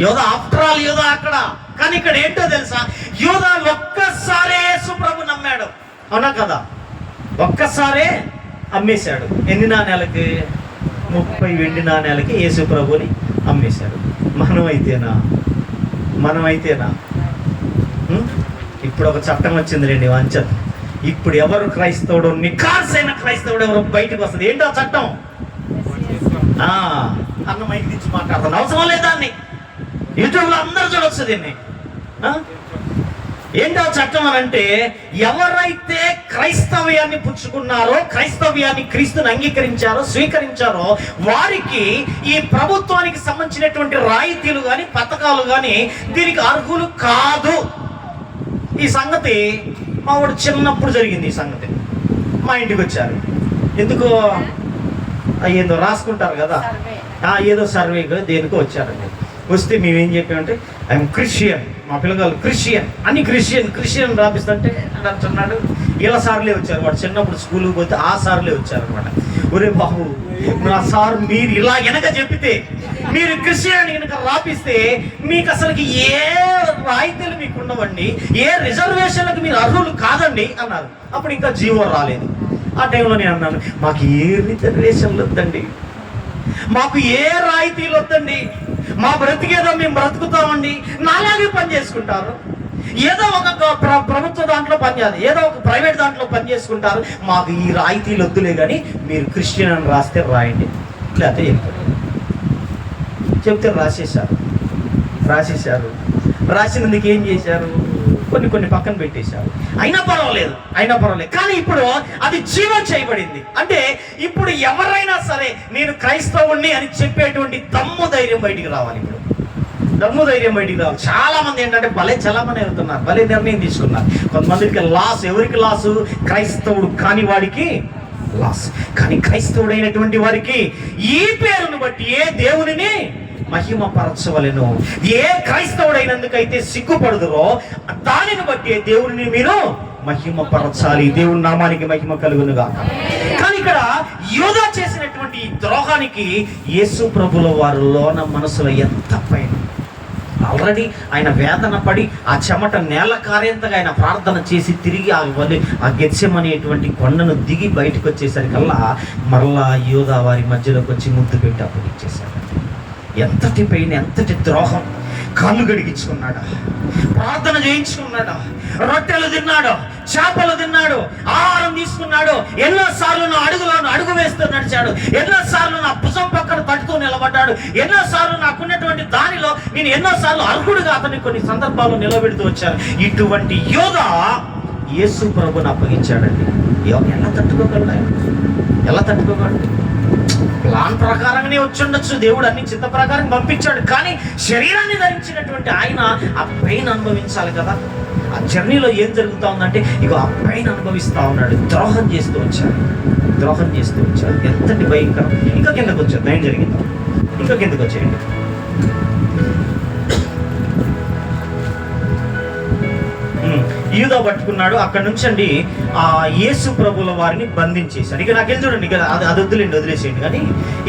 యోధా ఆఫ్టర్ ఆల్ యోధా అక్కడ. కానీ ఇక్కడ ఏంటో తెలుసా? యోధా ఒక్కసారే యేసు ప్రభు నమ్మాడు, అవునా కదా? ఒక్కసారే అమ్మేశాడు. ఎన్ని నాణ్యాలకి? 30 వెండి నాణ్యాలకి యేసు ప్రభుని అమ్మేశాడు. మనమైతేనా? ఇప్పుడు ఒక చట్టం వచ్చింది రండి, వంచన. ఇప్పుడు ఎవరు క్రైస్తవుడు, నిఖార్సైన క్రైస్తవుడు ఎవరు బయటకు వస్తుంది? ఏంటో చట్టం? అన్న మైకి తెచ్చి మాట్లాడుతాను, అవసరం లేదా? అని యూట్యూబ్లో అందరూ చూడొచ్చు దీన్ని. ఏంటో చట్టం అని అంటే, ఎవరైతే క్రైస్తవ్యాన్ని పుచ్చుకున్నారో, క్రైస్తవ్యాన్ని క్రీస్తుని అంగీకరించారో, స్వీకరించారో, వారికి ఈ ప్రభుత్వానికి సంబంధించినటువంటి రాయితీలు కానీ, పథకాలు కానీ దీనికి అర్హులు కాదు. ఈ సంగతి మా వాడు చిన్నప్పుడు జరిగింది. ఈ సంగతి మా ఇంటికి వచ్చారు. ఎందుకో ఏదో రాసుకుంటారు కదా, ఏదో సర్వే దేనికో వచ్చారండి. వస్తే మేమేం చెప్పామంటే, ఐఎమ్ క్రిస్టియన్, మా పిల్లగాళ్ళు క్రిస్టియన్ అని క్రిస్టియన్ రాపిస్తుంటే అంటున్నాడు. ఇలా సార్లే వచ్చారు. వాడు చిన్నప్పుడు స్కూల్కి పోతే ఆ సార్లే వచ్చారనమాట. ఒరే బాబు, నా సార్ మీరు ఇలా వెనక చెప్పితే, మీరు క్రిస్టియన్ కనుక రాపిస్తే మీకు అసలుకి ఏ రాయితీలు మీకు ఉండవండి, ఏ రిజర్వేషన్లకు మీరు అర్హులు కాదండి అన్నారు. అప్పుడు ఇంకా జీవో రాలేదు. ఆ టైంలో నేను అన్నాను, మాకు ఏ రిజర్వేషన్లు వద్దండి, మాకు ఏ రాయితీలు వద్దండి, మా బ్రతికేదో మేము బ్రతుకుతామండి, నాలాగే పని చేసుకుంటారు. ఏదో ఒక ప్రభుత్వ దాంట్లో పనిచేయాలి, ఏదో ఒక ప్రైవేట్ దాంట్లో పని చేసుకుంటారు. మాకు ఈ రాయితీలు వద్దులే కానీ మీరు క్రిస్టియన్ అని రాస్తే రాయండి, లేకపోతే చెప్తే రాసేశారు. రాసినందుకు ఏం చేశారు? కొన్ని పక్కన పెట్టేశారు. అయినా పర్వాలేదు. కానీ ఇప్పుడు అది జీవం చేయబడింది. అంటే ఇప్పుడు ఎవరైనా సరే నేను క్రైస్తవుణ్ణి అని చెప్పేటువంటి దమ్ము ధైర్యం బయటికి రావాలి. చాలా మంది ఏంటంటే భలే చలామణి అవుతున్నారు, భలే నిర్ణయం తీసుకున్నారు. కొంతమందికి లాస్. ఎవరికి లాసు? క్రైస్తవుడు కాని వాడికి లాస్. కానీ క్రైస్తవుడైనటువంటి వారికి ఈ పేరును బట్టి ఏ దేవునిని మహిమపరచవలెను. ఏ క్రైస్తవుడైనందుకైతే సిగ్గుపడుదురో దానిని బట్టి దేవుని మీరు మహిమపరచాలి. దేవుని నామానికి మహిమ కలుగునుగా. కానీ ఇక్కడ యోధా చేసినటువంటి ఈ ద్రోహానికి యేసు ప్రభుల వారిలోన మనసులో ఎంత పైన ఆల్రెడీ ఆయన వేదన పడి ఆ చెమట నేల కారేంతగా ఆయన ప్రార్థన చేసి తిరిగి ఆ గెత్సెమనేటువంటి కొండను దిగి బయటకు వచ్చేసరికల్లా మరలా యోధా వారి మధ్యలోకి వచ్చి ముద్దు పెట్టి అప్పుడు ఇచ్చేశాడు. ఎంతటి పెయిన్, ఎంతటి ద్రోహం. కాళ్ళు గడిగించుకున్నాడు, ప్రార్థన చేయించుకున్నాడు, రొట్టెలు తిన్నాడు, చేపలు తిన్నాడు, ఆహారం తీసుకున్నాడు. ఎన్నోసార్లు నా అడుగు వేస్తూ నడిచాడు. ఎన్నోసార్లు నా భుజం పక్కన తట్టుతూ నిలబడ్డాడు. ఎన్నోసార్లు నాకున్నటువంటి దానిలో నేను ఎన్నోసార్లు అర్హుడుగా అతన్ని కొన్ని సందర్భాల్లో నిలబెడుతూ వచ్చాను. ఇటువంటి యోధా యేసు ప్రభుని అప్పగించాడండి. ఎలా తట్టుకోగలడు? ప్లాన్ ప్రకారంగానే వచ్చుండొచ్చు, దేవుడు అన్ని చిత్త ప్రకారం పంపించాడు. కానీ శరీరాన్ని ధరించినటువంటి ఆయన ఆ పెయిన్ అనుభవించాలి కదా. ఆ జర్నీలో ఏం జరుగుతూ ఉందంటే ఇగో ఆ పెయిన్ అనుభవిస్తూ ఉన్నాడు. ద్రోహం చేస్తూ వచ్చాడు. ఎంతటి భయంకరం. ఇంకా కిందకు వచ్చాడు. ఏం జరిగింది? ఇంకా కిందకు వచ్చేయండి. యూదా పట్టుకున్నాడు. అక్కడ నుంచి అండి ఆ యేసు ప్రభుల వారిని బంధించేశాడు. ఇక నాకేం చూడండి, ఇక అది వదిలేసేయండి. కానీ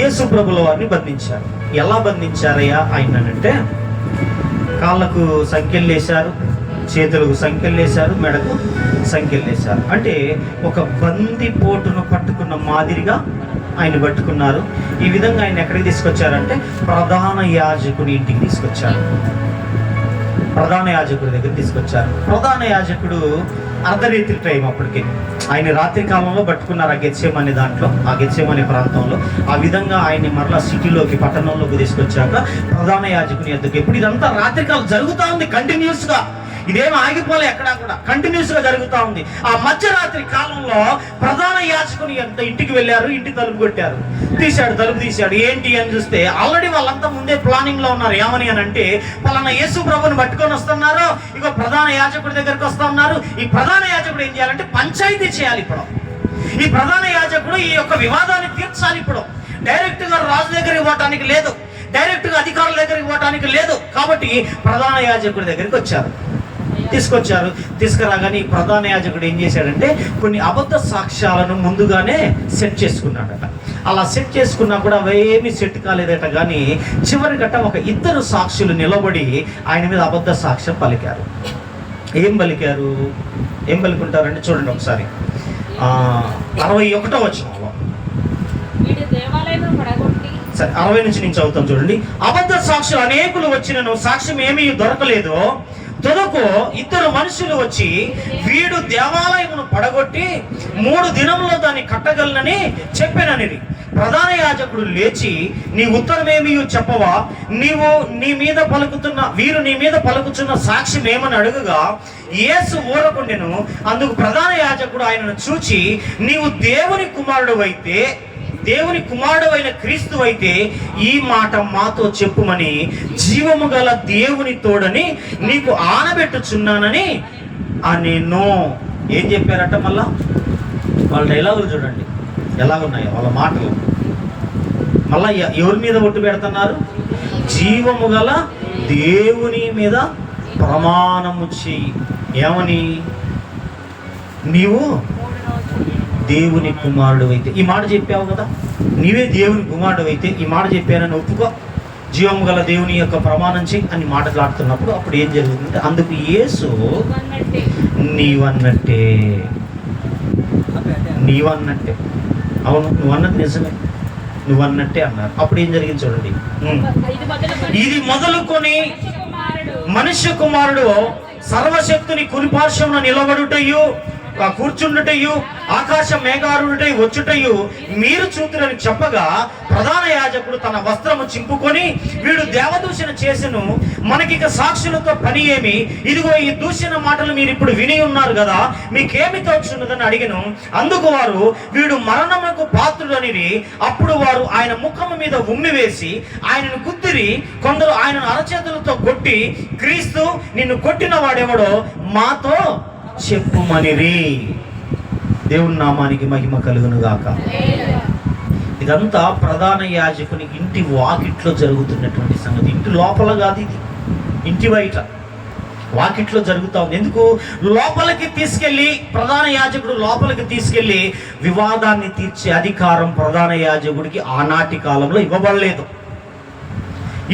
యేసు ప్రభుల వారిని బంధించారు. ఎలా బంధించారయ్యా ఆయన అంటే, కాళ్ళకు సంఖ్యలు వేశారు, చేతులకు సంఖ్యలు వేశారు, మెడకు సంఖ్యలు వేశారు. అంటే ఒక బంది పోటును పట్టుకున్న మాదిరిగా ఆయన పట్టుకున్నారు. ఈ విధంగా ఆయన ఎక్కడికి తీసుకొచ్చారంటే ప్రధాన యాజకుడి ఇంటికి తీసుకొచ్చారు. ప్రధాన యాజకుడి దగ్గర తీసుకొచ్చారు. ప్రధాన యాజకుడు అర్ధరాత్రి టైం అప్పటికి ఆయన రాత్రి కాలంలో పట్టుకున్నారు. ఆ గెత్సెమనే దాంట్లో, ఆ గెత్సెమనే ప్రాంతంలో. ఆ విధంగా ఆయన్ని మరలా సిటీలోకి, పట్టణంలోకి తీసుకొచ్చాక ప్రధాన యాజకుని ఎద్దుకు ఇప్పుడు ఇదంతా రాత్రికాలం జరుగుతూ ఉంది కంటిన్యూస్గా. ఇదేం ఆగిపోలే, ఎక్కడా కూడా కంటిన్యూస్గా జరుగుతూ ఉంది. ఆ మధ్యరాత్రి కాలంలో ప్రధాన యాజకుని ఇంటికి వెళ్ళారు. ఇంటి తలుపు కొట్టారు. తలుపు తీశాడు. ఏంటి అని చూస్తే ఆల్రెడీ వాళ్ళంతా ముందే ప్లానింగ్ లో ఉన్నారు. ఏమని అని అంటే, పలానా యేసు ప్రభుని పట్టుకొని వస్తున్నారు, ఇక ప్రధాన యాజకుడి దగ్గరికి వస్తా ఉన్నారు. ఈ ప్రధాన యాజకుడు ఏం చేయాలంటే పంచాయతీ చేయాలి. ఇప్పుడు ఈ ప్రధాన యాజకుడు ఈ యొక్క వివాదాన్ని తీర్చాలి. ఇప్పుడు డైరెక్ట్ గా రాజు దగ్గరికి పోవటానికి లేదు, డైరెక్ట్ గా అధికారుల దగ్గరికి పోవటానికి లేదు. కాబట్టి ప్రధాన యాజకుడి దగ్గరికి తీసుకురాగానే ఈ ప్రధాన యాజకుడు ఏం చేశాడంటే కొన్ని అబద్ధ సాక్ష్యాలను ముందుగానే సెట్ చేసుకున్నాడట. అలా సెట్ చేసుకున్నా కూడా అవేమీ సెట్ కాలేదట. కానీ చివరి గట్ట ఒక ఇద్దరు సాక్షులు నిలబడి ఆయన మీద అబద్ధ సాక్ష్యం పలికారు. ఏం పలుకుంటారంటే చూడండి ఒకసారి 61వ వచనంలో. సరే 60 నుంచి నేను చదువుతాను చూడండి. అబద్ధ సాక్షులు అనేకులు వచ్చినను సాక్ష్యం ఏమీ దొరకలేదు. తొదకు ఇద్దరు మనుషులు వచ్చి వీడు దేవాలయమును పడగొట్టి 3 దినముల్లో దాన్ని కట్టగలనని చెప్పానని. ప్రధాన యాజకుడు లేచి, నీ ఉత్తరమేమీ చెప్పవా? వీరు నీ మీద పలుకుతున్న సాక్ష్యం ఏమని అడుగుగా యేసు ఊరకుండెను. అందుకు ప్రధాన యాజకుడు ఆయనను చూచి, నీవు దేవుని కుమారుడైన క్రీస్తు అయితే ఈ మాట మాతో చెప్పుమని జీవము గల దేవుని తోడని నీకు ఆనబెట్టుచున్నానని నేను. ఏం చెప్పారట? మళ్ళా వాళ్ళ డైలాగులు చూడండి ఎలాగున్నాయో, వాళ్ళ మాటలు. మళ్ళా ఎవరి మీద ఒట్టు పెడుతున్నారు? జీవము గల దేవుని మీద ప్రమాణము చెయ్యి. ఏమని? నీవు దేవుని కుమారుడు అయితే. ఈ మాట చెప్పావు కదా, నీవే దేవుని కుమారుడు అయితే ఈ మాట చెప్పానని ఒప్పుకో, జీవము గల దేవుని యొక్క ప్రమాణం చెయ్యి అని మాట్లాడుతున్నప్పుడు అప్పుడు ఏం జరుగుతుందంటే, అందుకు యేసు నీవన్నట్టే, అవును నువ్వన్నది నిజమే, నువ్వన్నట్టే అన్నారు. అప్పుడు ఏం జరిగింది చూడండి. ఇది మొదలుకొని మనుష్య కుమారుడు సర్వశక్తుని కుడిపార్శ్వమున నిలబడుటయు కూర్చుండుటయు ఆకాశ మేఘారుడై వచ్చుటయు మీరు చూతురని చెప్పగా ప్రధాన యాజకుడు తన వస్త్రము చింపుకొని, వీడు దేవదూషణ చేసెను, మనకిక సాక్షులతో పని ఏమి? ఇదిగో ఈ దూషణ మాటలు మీరు ఇప్పుడు విని ఉన్నారు కదా, మీకేమి తోచున్నదని అడిగెను. అందుకు వారు, వీడు మరణమునకు పాత్రుడనిరి. అప్పుడు వారు ఆయన ముఖము మీద ఉమ్మి వేసి ఆయనను గుద్దిరి. కొందరు ఆయనను అరచేతులతో కొట్టి, క్రీస్తు, నిన్ను కొట్టిన వాడెవడో మాతో చెప్పుమనిరి. దేవుని నామానికి మహిమ కలుగును గాక. ఇదంతా ప్రధాన యాజకుని ఇంటి వాకిట్లో జరుగుతున్నటువంటి సంగతి. ఇంటి లోపల కాదు, ఇది ఇంటి బయట వాకిట్లో జరుగుతూ ఉంది. ఎందుకు? లోపలికి తీసుకెళ్ళి ప్రధాన యాజకుడు లోపలికి తీసుకెళ్ళి వివాదాన్ని తీర్చే అధికారం ప్రధాన యాజకుడికి ఆనాటి కాలంలో ఇవ్వబడలేదు.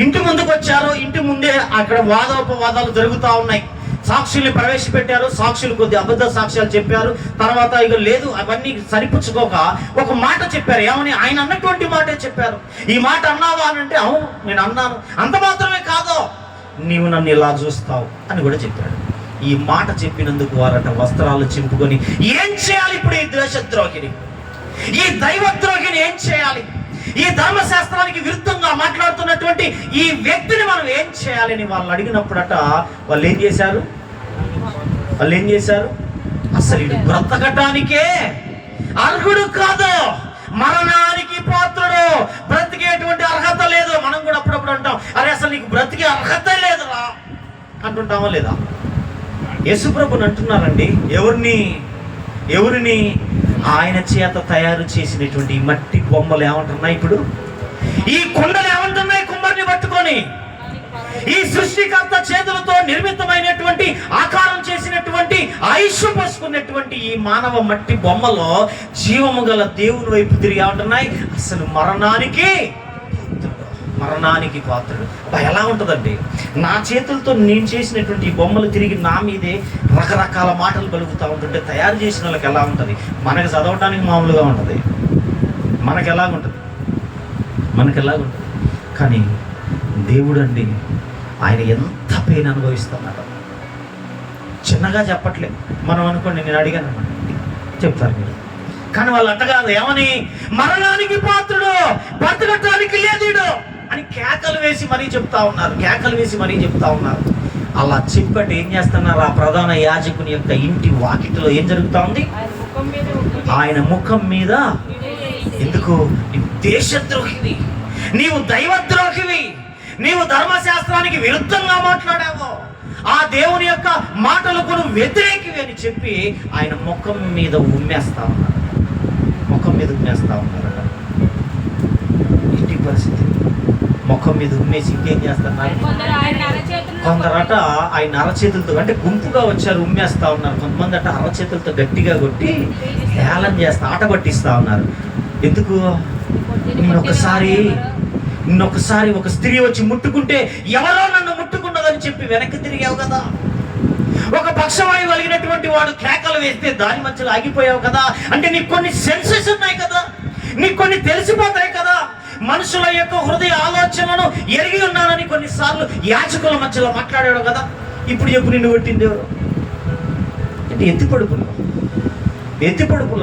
ఇంటి ముందుకు వచ్చారు, ఇంటి ముందే అక్కడ వాదోపవాదాలు జరుగుతూ ఉన్నాయి. సాక్షుల్ని ప్రవేశపెట్టారు, సాక్షులు కొద్ది అబద్ధ సాక్ష్యాలు చెప్పారు. తర్వాత ఇక లేదు, అవన్నీ సరిపుచ్చుకోక ఒక మాట చెప్పారు. ఏమని? ఆయన అన్నటువంటి మాటే చెప్పారు. ఈ మాట అన్నావా అని అంటే, అవును నేను అన్నాను. అంత మాత్రమే కాదు, నీవు నన్ను ఇలా చూస్తావు అని కూడా చెప్పాడు. ఈ మాట చెప్పినందుకు వారట వస్త్రాలు చింపుకొని, ఏం చేయాలి ఇప్పుడు ఈ దేశద్రోహిని, ఈ దైవద్రోహిని ఏం చేయాలి? ఈ ధర్మశాస్త్రానికి విరుద్ధంగా మాట్లాడుతున్నటువంటి ఈ వ్యక్తిని మనం ఏం చేయాలని వాళ్ళు అడిగినప్పుడట వాళ్ళు ఏం చేశారు? అసలు వీడు బ్రతకటానికే అర్హుడు కాదు, మరణానికి పాత్రుడు, బ్రతికేటువంటి అర్హత లేదు. మనం కూడా అప్పుడప్పుడు అంటాం, అరే అసలు నీకు బ్రతికే అర్హత లేదురా అంటుంటామా లేదా? యేసుప్రభుని అంటున్నారండి. ఎవరిని? ఆయన చేత తయారు చేసినటువంటి మట్టి బొమ్మలు ఏమంటున్నాయి ఇప్పుడు? ఈ కొండలు ఏమంటున్నాయి కుమ్మరిని పట్టుకొని? ఈ సృష్టికర్త చేతులతో నిర్మితమైనటువంటి ఆకారం చేసినటువంటి ఆయుష్ పసుకున్నటువంటి ఈ మానవ మట్టి బొమ్మలో జీవము గల దేవుని వైపు తిరిగి ఏమంటున్నాయి? అసలు మరణానికి పాత్రుడు. ఎలా ఉంటుందండి? నా చేతులతో నేను చేసినటువంటి ఈ బొమ్మలు తిరిగి నా మీదే రకరకాల మాటలు పలుకుతూ ఉంటుంటే తయారు చేసిన వాళ్ళకి ఎలా ఉంటుంది? మనకు చదవటానికి మామూలుగా ఉంటుంది, మనకు ఎలాగుంటుంది? కానీ దేవుడు అండి, ఆయన ఎంత పెయిన్ అనుభవిస్తున్నాడు. చిన్నగా చెప్పట్లేదు. మనం అనుకోండి, నేను అడిగాను చెప్తారు మీరు, కానీ వాళ్ళు అంటగాదు. ఏమని? మరణానికి పాత్రుడు, బ్రతకటానికి లేదుడు అని కేకలు వేసి మరీ చెప్తా ఉన్నారు. అలా చెప్పటి ఏం చేస్తున్నారు? ఆ ప్రధాన యాజకుని యొక్క ఇంటి వాకిట్లో ఏం జరుగుతూ ఉంది? ఆయన ముఖం మీద, ఎందుకు? దేశద్రోహివి, నీవు దైవద్రోహివి, నీవు ధర్మశాస్త్రానికి విరుద్ధంగా మాట్లాడావు, ఆ దేవుని యొక్క మాటలకు నువ్వు వ్యతిరేకివి అని చెప్పి ఆయన ముఖం మీద ఉమ్మేస్తా ఉన్నారు. ఇంటి పరిస్థితి ముఖం మీద ఉమ్మేసి ఇంకేం చేస్తున్నారు? కొందరట ఆయన అరచేతులతో, అంటే గుంపుగా వచ్చారు, ఉమ్మేస్తా ఉన్నారు. కొంతమంది అట అరచేతులతో గట్టిగా కొట్టి హేళన చేస్తా, ఆట పట్టిస్తా ఉన్నారు. ఎందుకు? నిన్నొకసారి ఒక స్త్రీ వచ్చి ముట్టుకుంటే ఎవరో నన్ను ముట్టుకున్నదని చెప్పి వెనక్కి తిరిగావు కదా. ఒక పక్షవాయువు కలిగినటువంటి వాడు కేకలు వేస్తే దాని మధ్యలో ఆగిపోయావు కదా. అంటే నీకు కొన్ని సెన్సెస్ ఉన్నాయి కదా, నీకు కొన్ని తెలిసిపోతాయి కదా. మనుషుల యొక్క హృదయ ఆలోచనలను ఎరిగి ఉన్నానని కొన్నిసార్లు యాచకుల మధ్యలో మాట్లాడాడు కదా. ఇప్పుడు చెప్పు, నిన్ను కొట్టింది ఎవరు? అంటే ఎత్తిపడుపులు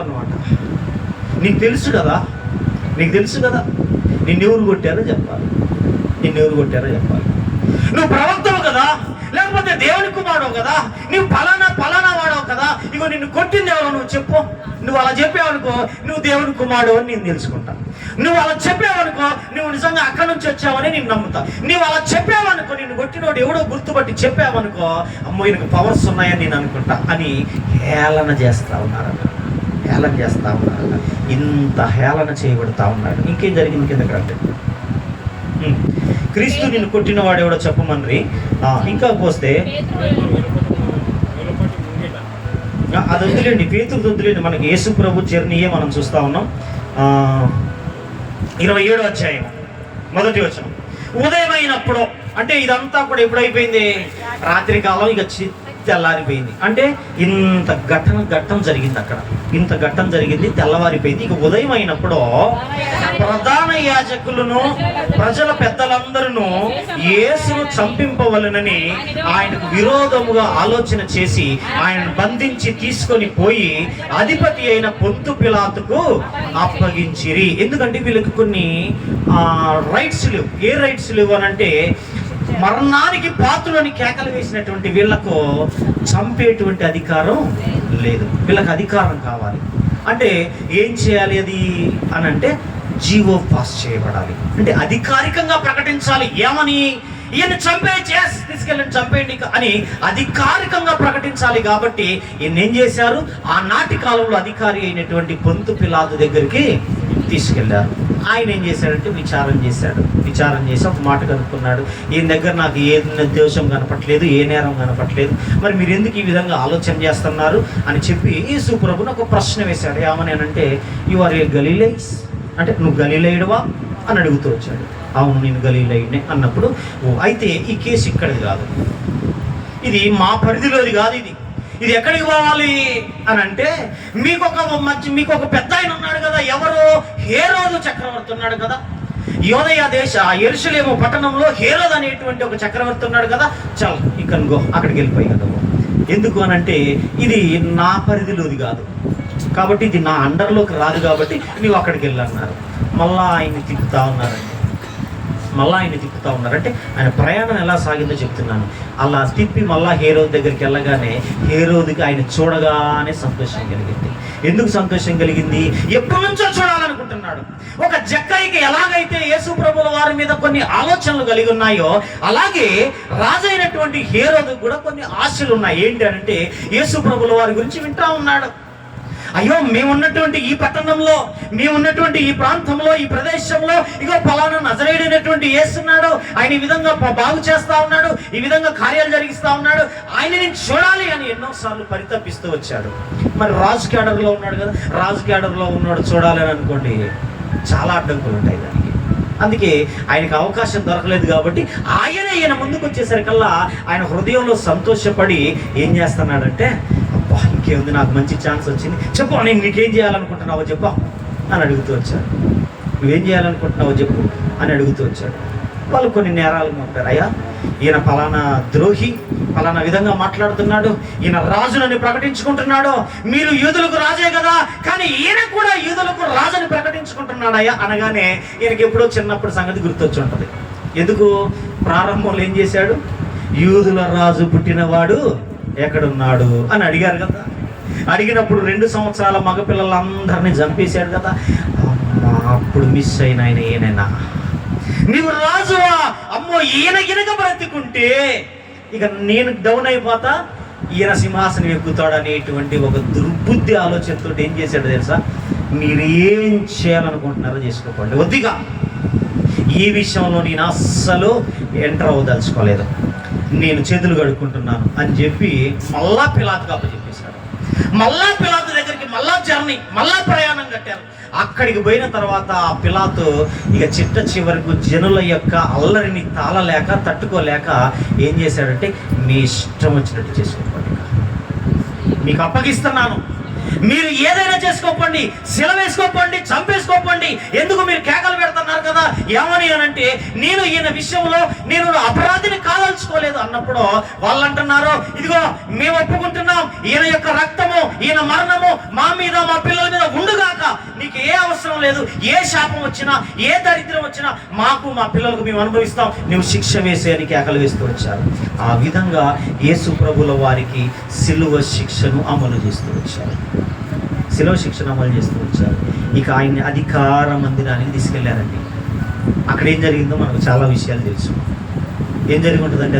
అన్నమాట. నీకు తెలుసు కదా నిన్నెవరు కొట్టారో చెప్పాలి. నువ్వు ప్రవక్తవు కదా, లేకపోతే దేవుని కుమారుడు కదా, నువ్వు పలానా వాడవు కదా, ఇగో నిన్ను కొట్టింది ఎవరో నువ్వు చెప్పు. నువ్వు అలా చెప్పావనుకో, నువ్వు దేవుని కుమారుడు అని నేను తెలుసుకుంటా. నువ్వు అలా చెప్పావనుకో, నువ్వు నిజంగా అక్కడి నుంచి వచ్చావని నేను నమ్ముతా. నువ్వు అలా చెప్పావనుకో, నిన్ను కొట్టినోడు ఎవడో గుర్తుపట్టి చెప్పావనుకో, అమ్మో ఈయనకు పవర్స్ ఉన్నాయని నేను అనుకుంటా అని హేళన చేస్తా ఉన్నారట. ఇంత హేళన చేయబడతా ఉన్నాడు. ఇంకేం జరిగింది కిందకంటే, క్రీస్తు నిన్ను కొట్టిన వాడు ఎవడో చెప్పమని. ఇంకా పోస్తే అది వద్దులేండి, పేతురు వద్దులేండి, మనకి యేసు ప్రభు జర్నీయే మనం చూస్తా ఉన్నాం. 27వ అధ్యాయం 1వ వచనం. ఉదయం అయినప్పుడు, అంటే ఇదంతా కూడా ఎప్పుడైపోయింది? రాత్రి కాలం. ఇక తెల్లారిపోయింది. అంటే ఇంత ఘట్టం జరిగింది అక్కడ, ఇంత ఘట్టం జరిగింది, తెల్లవారిపోయింది. ఇక ఉదయం అయినప్పుడు ప్రధాన యాజకులను ప్రజల పెద్దలందరూ యేసును చంపింపవలనని ఆయనకు విరోధముగా ఆలోచన చేసి ఆయనను బంధించి తీసుకొని పోయి అధిపతి అయిన పొంతు పిలాతుకు అప్పగించిరి. ఎందుకంటే వీళ్ళకి కొన్ని రైట్స్ లేవు. ఏ రైట్స్ లేవు అని అంటే, మరణానికి పాత్రులని కేకలు వేసినటువంటి వీళ్లకు చంపేటువంటి అధికారం లేదు. వీళ్ళకి అధికారం కావాలి. అంటే ఏం చేయాలి అది అని అంటే, జీవో పాస్ చేయబడాలి. అంటే అధికారికంగా ప్రకటించాలి. ఏమని? ఈయన తీసుకెళ్ళండి, చంపేయండి అని అధికారికంగా ప్రకటించాలి. కాబట్టి ఈయన ఏం చేశారు? ఆనాటి కాలంలో అధికారి అయినటువంటి పొంతు పిలాతు దగ్గరికి తీసుకెళ్లారు. ఆయన ఏం చేశాడంటే విచారం చేసి ఒక మాట కనుక్కున్నాడు. ఈయన దగ్గర నాకు ఏ దోషం కనపట్లేదు, ఏ నేరం కనపట్లేదు, మరి మీరు ఎందుకు ఈ విధంగా ఆలోచన చేస్తున్నారు అని చెప్పి యేసు ప్రభువును ఒక ప్రశ్న వేశాడు. ఏమని అంటే, యు ఆర్ ఏ గలీలైస్, అంటే నువ్వు గలీలయుడువా అని అడుగుతూ వచ్చాడు. అవును, నేను గలీలయుడినే అన్నప్పుడు, అయితే ఈ కేసు ఇక్కడిది కాదు, ఇది మా పరిధిలోది కాదు, ఇది ఎక్కడికి పోవాలి అని అంటే, మీకు ఒక పెద్ద ఆయన ఉన్నాడు కదా, ఎవరు? హేరోదు చక్రవర్తి ఉన్నాడు కదా, యోదయ దేశ యెరూషలేము పట్టణంలో హేరోదు అనేటువంటి ఒక చక్రవర్తి ఉన్నాడు కదా, చల్ ఇక్కడ గో, అక్కడికి వెళ్ళిపోయి కదా. ఎందుకు అని అంటే, ఇది నా పరిధిలోది కాదు కాబట్టి, ఇది నా అండర్లోకి రాదు కాబట్టి నువ్వు అక్కడికి వెళ్ళన్నారు. మళ్ళా ఆయన్ని తిప్పుతా ఉన్నారంటే ఆయన ప్రయాణం ఎలా సాగిందో చెప్తున్నాను. అలా తిప్పి మళ్ళా హేరోదు దగ్గరికి వెళ్ళగానే హేరోదుకి ఆయన చూడగానే సంతోషం కలిగింది. ఎందుకు సంతోషం కలిగింది? ఎప్పటి నుంచో చూడాలనుకుంటున్నాడు. ఒక జక్కయ్యకి ఎలాగైతే యేసు ప్రభుల వారి మీద కొన్ని ఆలోచనలు కలిగి ఉన్నాయో, అలాగే రాజైనటువంటి హేరోదుకు కూడా కొన్ని ఆశలు ఉన్నాయి. ఏంటి అంటే, యేసు ప్రభుల వారి గురించి వింటా ఉన్నాడు. అయ్యో, మేమున్నటువంటి ఈ పట్టణంలో, మేమున్నటువంటి ఈ ప్రాంతంలో, ఈ ప్రదేశంలో ఇగో ఫలానా నజరేయుడైనటువంటి యేసున్నాడు, ఆయన ఈ విధంగా బాగు చేస్తా ఉన్నాడు, ఈ విధంగా కార్యాలు జరిగిస్తా ఉన్నాడు, ఆయన నేను చూడాలి అని ఎన్నోసార్లు పరితపిస్తూ వచ్చాడు. మరి రాజు క్యాడర్లో ఉన్నాడు కదా, రాజు క్యాడర్లో ఉన్నాడు చూడాలి అని అనుకోండి, చాలా అడ్డంకులు ఉంటాయి దానికి. అందుకే ఆయనకు అవకాశం దొరకలేదు కాబట్టి ఈయన ముందుకు వచ్చేసరికల్లా ఆయన హృదయంలో సంతోషపడి ఏం చేస్తున్నాడంటే, ఇంకేముంది, నాకు మంచి ఛాన్స్ వచ్చింది, చెప్పు నేను నీకేం చేయాలనుకుంటున్నావో చెప్పు అని అడుగుతూ వచ్చాడు. నువ్వేం చేయాలనుకుంటున్నావో చెప్పు అని అడుగుతూ వచ్చాడు. వాళ్ళు కొన్ని నేరాలు ఉంటారు. అయ్యా, ఈయన ఫలానా ద్రోహి, ఫలానా విధంగా మాట్లాడుతున్నాడు, ఈయన రాజునని ప్రకటించుకుంటున్నాడు, మీరు యూదులకు రాజే కదా, కానీ ఈయన కూడా యూదులకు రాజుని ప్రకటించుకుంటున్నాడయ్యా అనగానే ఈయనకి ఎప్పుడో చిన్నప్పుడు సంగతి గుర్తొచ్చి ఉంటుంది. ఎందుకు? ప్రారంభంలో ఏం చేశాడు? యూదుల రాజు పుట్టినవాడు ఎక్కడున్నాడు అని అడిగారు కదా. అడిగినప్పుడు 2 సంవత్సరాల మగపిల్లలందరినీ చంపేశాడు కదా. అప్పుడు మిస్ అయిన ఆయన ఈయనైనా, నీవు రాజువా? అమ్మో, ఈయన బ్రతికుంటే ఇక నేను డౌన్ అయిపోతా, ఈయన సింహాసనం ఎక్కుతాడు అనేటువంటి ఒక దుర్బుద్ధి ఆలోచనతో ఏం చేశాడు తెలుసా? మీరు ఏం చేయాలనుకుంటున్నారో చేసుకోకండి, వద్దిగా ఈ విషయంలో నేను అస్సలు ఎంటర్ అవ్వదలుచుకోలేదు, నేను చేతులు కడుక్కుంటున్నాను అని చెప్పి మళ్ళా పిలాతుకు అప్పచెప్పేశాడు. మళ్ళా పిలాతు దగ్గరికి మళ్ళా ప్రయాణం కట్టారు. అక్కడికి పోయిన తర్వాత ఆ పిలాతు ఇక చివరకు జనుల యొక్క అల్లరిని తాళలేక, తట్టుకోలేక ఏం చేశాడంటే, మీ ఇష్టం వచ్చినట్టు చేసుకోండి, మీకు అప్పగిస్తున్నాను, మీరు ఏదైనా చేసుకోకండి, శిల వేసుకోకండి, చంపేసుకోకండి, ఎందుకు మీరు కేకలు పెడుతున్నారు కదా. ఏమని అనంటే, నేను ఈయన విషయంలో నేను అపరాధిని కాదలుచుకోలేదు అన్నప్పుడు వాళ్ళు అంటున్నారు, ఇదిగో మేము ఒప్పుకుంటున్నాం, ఈయన యొక్క రక్తము, ఈయన మరణము మా మీద, మా పిల్లల మీద ఉండుగాక, నీకు ఏ అవసరం లేదు, ఏ శాపం వచ్చినా, ఏ దరిద్రం వచ్చినా మాకు, మా పిల్లలకు మేము అనుభవిస్తాం, నువ్వు శిక్ష వేసే అని కేకలు వేస్తూ వచ్చారు. ఆ విధంగా యేసు ప్రభుల వారికి సిలువ శిక్షను అమలు చేస్తూ వచ్చారు. ఇక ఆయన్ని అధికార మందిరానికి తీసుకెళ్లారండి. అక్కడ ఏం జరిగిందో మనకు చాలా విషయాలు తెలుసు. ఏం జరిగి ఉంటుందంటే,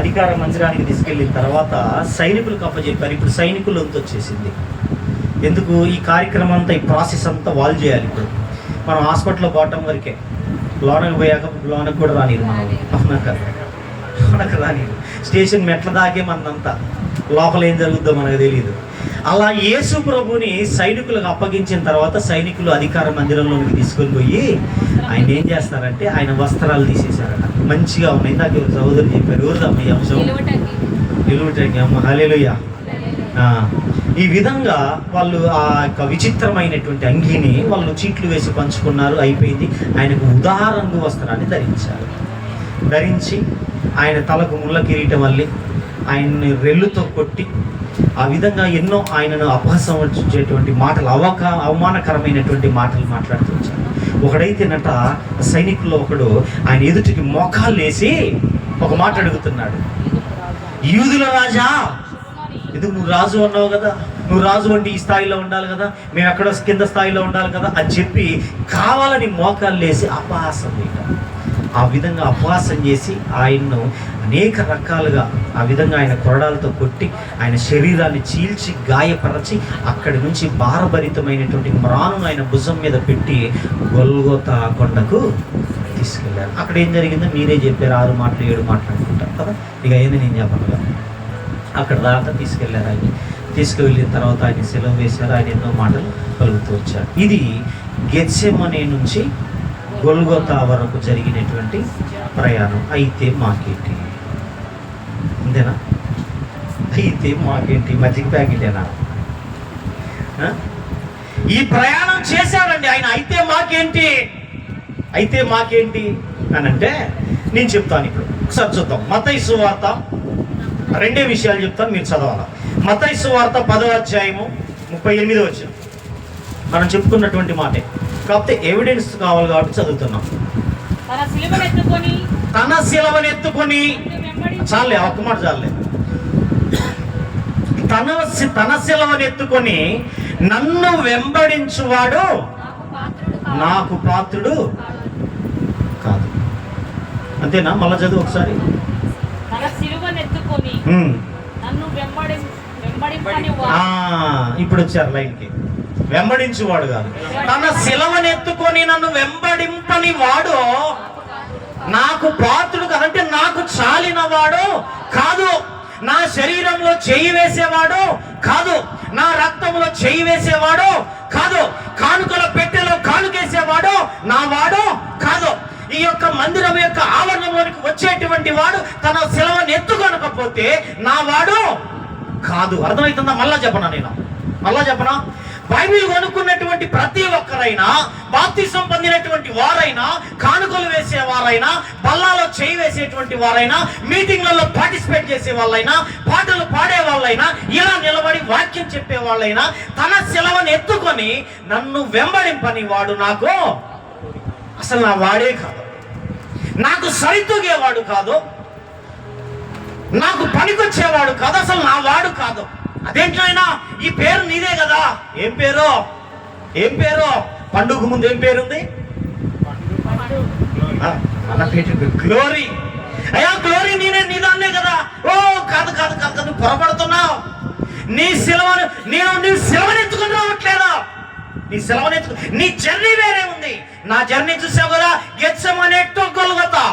అధికార మందిరానికి తీసుకెళ్ళిన తర్వాత సైనికులకు అప్పచెప్పారు. ఇప్పుడు సైనికులు వంతు వచ్చేసింది. ఎందుకు? ఈ కార్యక్రమం అంతా, ఈ ప్రాసెస్ అంతా వాళ్ళు చేయాలి. ఇప్పుడు మనం హాస్పిటల్లో పోవటం వరకే, లోనకు పోయాక లోనకు కూడా రానిరు, మనకు రానిరు. స్టేషన్ మెట్ల దాకే మనంతా, లోపల ఏం జరుగుద్దో మనకు తెలియదు. అలా యేసు ప్రభుని సైనికులకు అప్పగించిన తర్వాత సైనికులు అధికార మందిరంలోకి తీసుకొని పోయి ఆయన ఏం చేస్తారంటే, ఆయన వస్త్రాలు తీసేశారట. మంచిగా ఉన్నాయి. ఇందాక సహోదరు చెప్పారు, ఎవరిదమ్మ ఈ అంశం? నిలువటంగి అమ్మ, హల్లెలూయా. ఈ విధంగా వాళ్ళు ఆ యొక్క విచిత్రమైనటువంటి అంగీని వాళ్ళు చీట్లు వేసి పంచుకున్నారు. అయిపోయింది. ఆయనకు ఉదారంగు వస్త్రాన్ని ధరించారు. ధరించి ఆయన తలకు ముళ్ళ కిరీటం వల్లి ఆయన్ని రెల్లుతో కొట్టి ఆ విధంగా ఎన్నో ఆయనను అపహసించేటువంటి మాటలు, అవమానకరమైనటువంటి మాటలు మాట్లాడుతూ వచ్చారు. ఒకడైతేనట సైనికుల్లో ఒకడు ఆయన ఎదుటికి మోకాలు వేసి ఒక మాట అడుగుతున్నాడు, యూదుల రాజా, ఇది నువ్వు రాజు అన్నావు కదా, నువ్వు రాజు అంటే ఈ స్థాయిలో ఉండాలి కదా, మేము ఎక్కడో కింద స్థాయిలో ఉండాలి కదా అని చెప్పి కావాలని మోకాలు వేసి అపహాసం చేయటం. ఆ విధంగా అపహాసం చేసి ఆయన్ను అనేక రకాలుగా ఆ విధంగా ఆయన కొరడాలతో కొట్టి ఆయన శరీరాన్ని చీల్చి గాయపరచి అక్కడి నుంచి భారభరితమైనటువంటి మ్రాను ఆయన భుజం మీద పెట్టి గొల్గోతా కొండకు తీసుకెళ్ళారు. అక్కడ ఏం జరిగిందో మీరే చెప్పారు, 6 మాటలు 7 మాటలు అనుకుంటారు కదా, ఇక ఏంది నేను చెప్పనుగా. అక్కడ దాకా తీసుకెళ్ళారు. ఆయన తీసుకువెళ్ళిన తర్వాత ఆయన సెలవు వేశారు. ఆయన ఎన్నో మాటలు పలుకుతూ వచ్చారు. ఇది గెత్సెమనే నుంచి గొల్గోతా వరకు జరిగినటువంటి ప్రయాణం. అయితే మాకేంటి, అంతేనా? అయితే మాకేంటి, మజ్జిగ ప్యాకెటేనా? ఈ ప్రయాణం చేశాడండి ఆయన. అయితే మాకేంటి, అయితే మాకేంటి అని అంటే నేను చెప్తాను. ఇప్పుడు ఒకసారి చూద్దాం. మత్తయి సువార్త 2 విషయాలు చెప్తాను, మీరు చదవాలి. మత్తయి సువార్త 10వ అధ్యాయము 38వ వచనం. మనం చెప్పుకున్నటువంటి మాటే, కాకపోతే ఎవిడెన్స్ కావాలి కాబట్టి చదువుతున్నాం. తన శిలవనెత్తుకొని చాలే, ఒక్క మాట చాలే. తన శిలవనెత్తుకొని నన్ను వెంబడించువాడు నాకు పాత్రుడు కాదు. అంతేనా? మళ్ళా చదువు ఒకసారి. ఇప్పుడు వచ్చారు లైన్కి. వెంబడించువాడు కాదు, తన శిలవనెత్తుకొని నన్ను వెంబడింపని వాడు నాకు పాత్రుడు కాదంటే నాకు చాలిన వాడు కాదు. నా శరీరంలో చెయ్యి వేసేవాడు కాదు, నా రక్తంలో చెయ్యి వేసేవాడు కాదు, కానుకల పెట్టెలో కానుకేసేవాడు నా వాడు కాదు. ఈ యొక్క మందిరం యొక్క ఆవరణంలోనికి వచ్చేటువంటి వాడు తన శిలవను ఎత్తుకొనకపోతే నా వాడు కాదు. అర్థమవుతుందా? మళ్ళా చెప్పనా? బైబిల్ కొనుక్కున్నటువంటి ప్రతి ఒక్కరైనా, బాప్తిసం పొందినటువంటి వారైనా, కానుకలు వేసేవారైనా, బల్లాలో చేయి వేసేటువంటి వారైనా, మీటింగ్లలో పార్టిసిపేట్ చేసే వాళ్ళైనా, పాటలు పాడే వాళ్ళైనా, ఇలా నిలబడి వాక్యం చెప్పే వాళ్ళైనా తన శిలవను ఎత్తుకొని నన్ను వెంబడింపని వాడు నాకు అసలు నా వాడే కాదు, నాకు సరితూగేవాడు కాదు, నాకు పనికొచ్చేవాడు కాదు, అసలు నా వాడు కాదు. అదేంటైనా ఈ పేరు నీదే కదా. ఏం పేరు? పండుగ ముందు ఏం పేరుంది? గ్లోరీ. అయ్యా గ్లోరీ నీదాన్నే కదా. ఓ కాదు, నువ్వు పొరపడుతున్నావు. నీ శిలవను ఎత్తుకుని రావట్లేదా? నీ జర్నీ వేరే ఉంది. నా జర్నీ చూసావు కదా, గెత్సెమనే టు గొల్గోతా.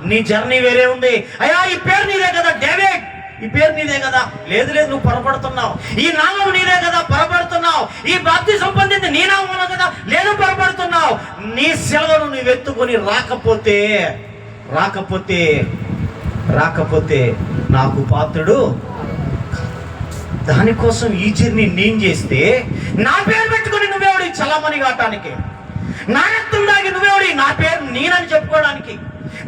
నీ జర్నీ వేరే ఉంది. అయ్యా ఈ పేరు నీదే కదా, డేవిడ్, ఈ పేరు నీదే కదా. లేదు నువ్వు పొరపడుతున్నావు. ఈ నామం నీదే కదా, పొరపడుతున్నావు. ఈ బాప్తిసం పొందింది నీ నామం కదా, లేదు పొరపడుతున్నావు. నీ శిలవను నువ్వు ఎత్తుకొని రాకపోతే నాకు పాత్రుడు. దానికోసం ఈ జర్నీ నేను చేస్తే, నా పేరు పెట్టుకుని నువ్వెవడి చలామణి కావటానికి, నా రక్తం దాగి నువ్వెవడి నా పేరు నేనని చెప్పుకోవడానికి,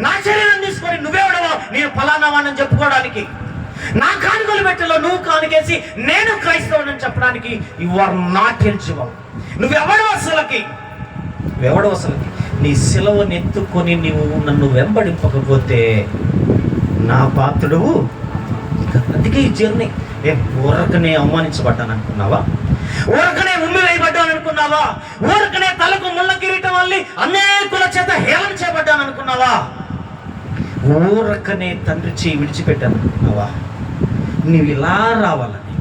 నా శరీరం తీసుకొని నువ్వెవడవో నేను ఫలానావానని చెప్పుకోవడానికి, నా కానుకలు పెట్టెలో నువ్వు కానుకేసి నేను క్రైస్తవుని చెప్పడానికి యు ఆర్ నాట్ ఎలిజిబుల్. నువ్వెవడు అసలుకి నీ శిలవను ఎత్తుకొని నువ్వు నన్ను వెంబడింపకపోతే నా పాత్రుడు. అందుకే ఈ జర్నీ. ఊరకనే అవమానించబడ్డాను అనుకున్నావా? ఊరకనే ఉమ్మి వేయబడ్డాను అనుకున్నావా? ఊరకనే తలకు ముళ్ళ కిరీటం వల్లి అనేకుల చేత హేళన చేయబడ్డాను అనుకున్నావా? ఊరకనే తండ్రి చేయి విడిచిపెట్టాను అనుకున్నావా? నీవు ఇలా రావాలని,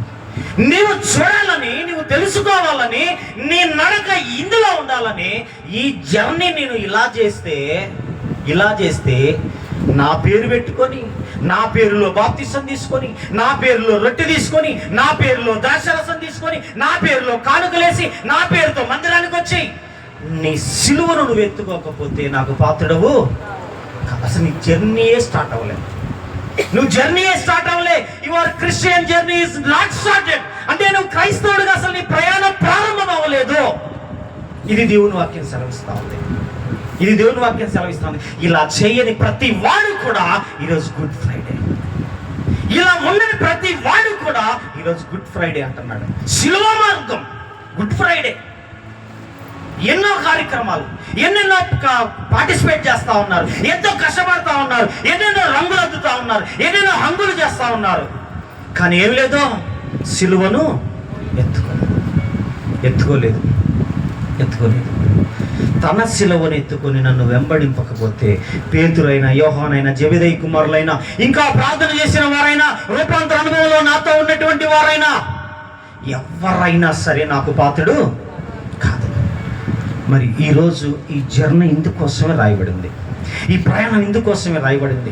నీవు చూడాలని, నీవు తెలుసుకోవాలని, నీ నడక ఇందులో ఉండాలని ఈ జర్నీ నేను ఇలా చేస్తే నా పేరు పెట్టుకొని, నా పేరులో బాప్తిసం తీసుకొని, నా పేరులో రొట్టె తీసుకొని, నా పేరులో ద్రాక్షరసం తీసుకొని, నా పేరులో కానుకలేసి, నా పేరుతో మందిరానికి వచ్చి నీ సిలువను నువ్వు ఎత్తుకోకపోతే నాకు పాత్రుడవు అసలు నీ జర్నీయే స్టార్ట్ అవ్వలేదు. నువ్వు జర్నీయే స్టార్ట్ అవ్వలే. Your Christian journey is not started. అంటే నువ్వు క్రైస్తవుడిగా అసలు నీ ప్రయాణం ప్రారంభం అవ్వలేదు. ఇది దేవుని వాక్యం సెలవిస్తా ఉంది. ఇది దేవుని వాక్యం సెలవిస్తుంది. ఇలా చేయని ప్రతి వాడు కూడా ఈరోజు గుడ్ ఫ్రైడే. ఇలా ఉండని ప్రతి వాడు కూడా ఈరోజు గుడ్ ఫ్రైడే అంటున్నాడు. శిలువ మార్గం గుడ్ ఫ్రైడే. ఎన్నో కార్యక్రమాలు, ఎన్నెన్నో పార్టిసిపేట్ చేస్తూ ఉన్నారు, ఎంతో కష్టపడతా ఉన్నారు, ఎన్నెన్నో రంగులు అద్దుతా ఉన్నారు, ఎన్నెన్నో హంగులు చేస్తూ ఉన్నారు. కానీ ఏం లేదో సిలువను ఎత్తుకోలేదు. తన సిలువను ఎత్తుకొని నన్ను వెంబడింపకపోతే పేతురైనా, యోహానైనా, జెబెదయి కుమారులైనా, ఇంకా ప్రార్థన చేసిన వారైనా, రూపాంతర అనుభవంలో నాతో ఉన్నటువంటి వారైనా, ఎవరైనా సరే నాకు పాత్రుడు కాదు. మరి ఈరోజు ఈ జర్నీ ఇందుకోసమే రాయబడింది. ఈ ప్రయాణం ఇందుకోసమే రాయబడింది.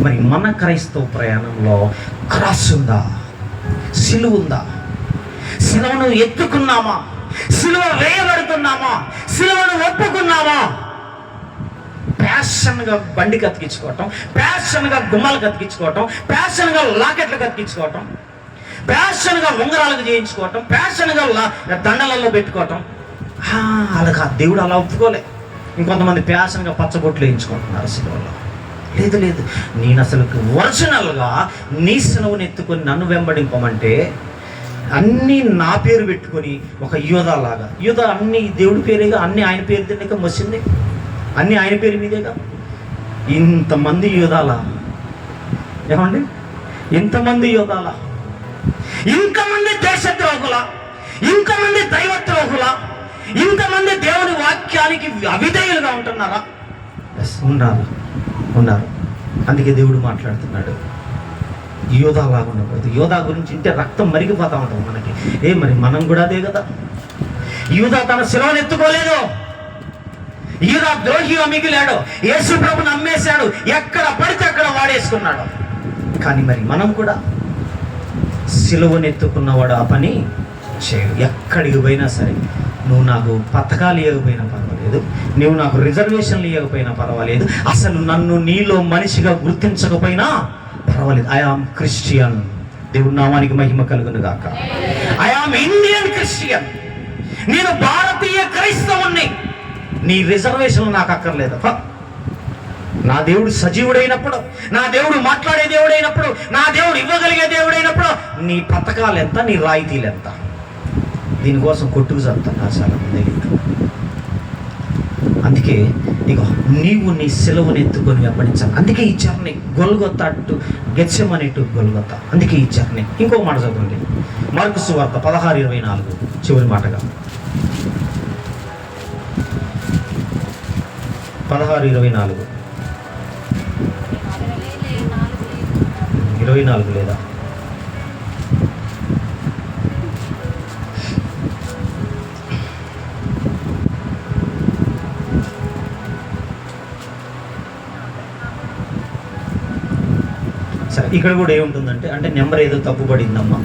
మరి మన క్రైస్తవ ప్రయాణంలో క్రాస్ ఉందా? సిలువ ఉందా? సిలువను ఎత్తుకున్నామా? సిలువ వేయబడుతున్నామా? సిలువను ఒప్పుకున్నామా? ప్యాషన్గా బండి కతికించుకోవటం, ప్యాషన్గా గుమ్మలు కతికించుకోవటం, ప్యాషన్గా లాకెట్లు కతికించుకోవటం, ప్యాషన్గా ఉంగరాలకు చేయించుకోవటం, ప్యాషన్గా దండలలో పెట్టుకోవటం. అలాగా దేవుడు అలా ఒప్పుకోలే. ఇంకొంతమంది ప్యాషన్గా పచ్చబొట్లు వేయించుకుంటున్నారు సిలువలో. లేదు, నేను అసలు ఒరిజినల్గా నీ సిలువను ఎత్తుకొని నన్ను వెంబడింపమంటే అన్నీ నా పేరు పెట్టుకొని ఒక యోధాలాగా. యోధా అన్ని దేవుడి పేరేగా, అన్నీ ఆయన పేరు తిన్నాక మొచ్చింది, అన్నీ ఆయన పేరు మీదేగా. ఇంతమంది యోధాలా? ఏమండి, ఇంతమంది యోధాలా? ఇంతమంది దేశద్రోహుల, ఇంతమంది దైవద్రోహుల, ఇంతమంది దేవుని వాక్యానికి అవిధేయులుగా ఉంటున్నారా? ఉన్నారు. అందుకే దేవుడు మాట్లాడుతున్నాడు, యోధాలాగా ఉండకూడదు. యోధా గురించి ఇంటే రక్తం మరిగిపోతా ఉంటుంది మనకి. మరి మనం కూడా అదే కదా. యూదా తన శిలువను ఎత్తుకోలేదు. యూదా ద్రోహిగా మిగిలాడు. యేసు ప్రభుని అమ్మేశాడు. ఎక్కడ పడితే అక్కడ వాడేసుకున్నాడు. కానీ మరి మనం కూడా శిలువను ఎత్తుకున్నవాడు ఆ పని చేయడు. ఎక్కడికి పోయినా సరే, నువ్వు నాకు పథకాలు ఇవ్వకపోయినా పర్వాలేదు, నువ్వు నాకు రిజర్వేషన్లు ఇవ్వకపోయినా పర్వాలేదు, అసలు నన్ను నీలో మనిషిగా గుర్తించకపోయినా పర్వాలేదు, ఐ ఆమ్ క్రిస్టియన్. దేవుడి నామానికి మహిమ కలుగును గాక. I am Indian Christian. నేను భారతీయ క్రైస్తవుణ్ణి. నీ రిజర్వేషన్లు నాకు అక్కర్లేదు. నా దేవుడు సజీవుడైనప్పుడు, నా దేవుడు మాట్లాడే దేవుడైనప్పుడు, నా దేవుడు ఇవ్వగలిగే దేవుడైనప్పుడు నీ పథకాలు ఎంత, నీ రాయితీలు ఎంత? దీనికోసం కొట్టుకు చెప్తాను చాలా మంది. అందుకే ఇగో నీవు నీ సిలువను ఎత్తుకొని వెంబడించాలి. అందుకే ఈ journey Golgotha to Gethsemane to Golgotha. అందుకే ఈ జర్నీ. ఇంకో మాట చదవండి, మార్కు సువార్త 16:24 చివరి మాటగా. 16:24 24 లేదా? సరే, ఇక్కడ కూడా ఏముంటుందంటే, అంటే నెంబర్ ఏదో తప్పు పడిందమ్మా.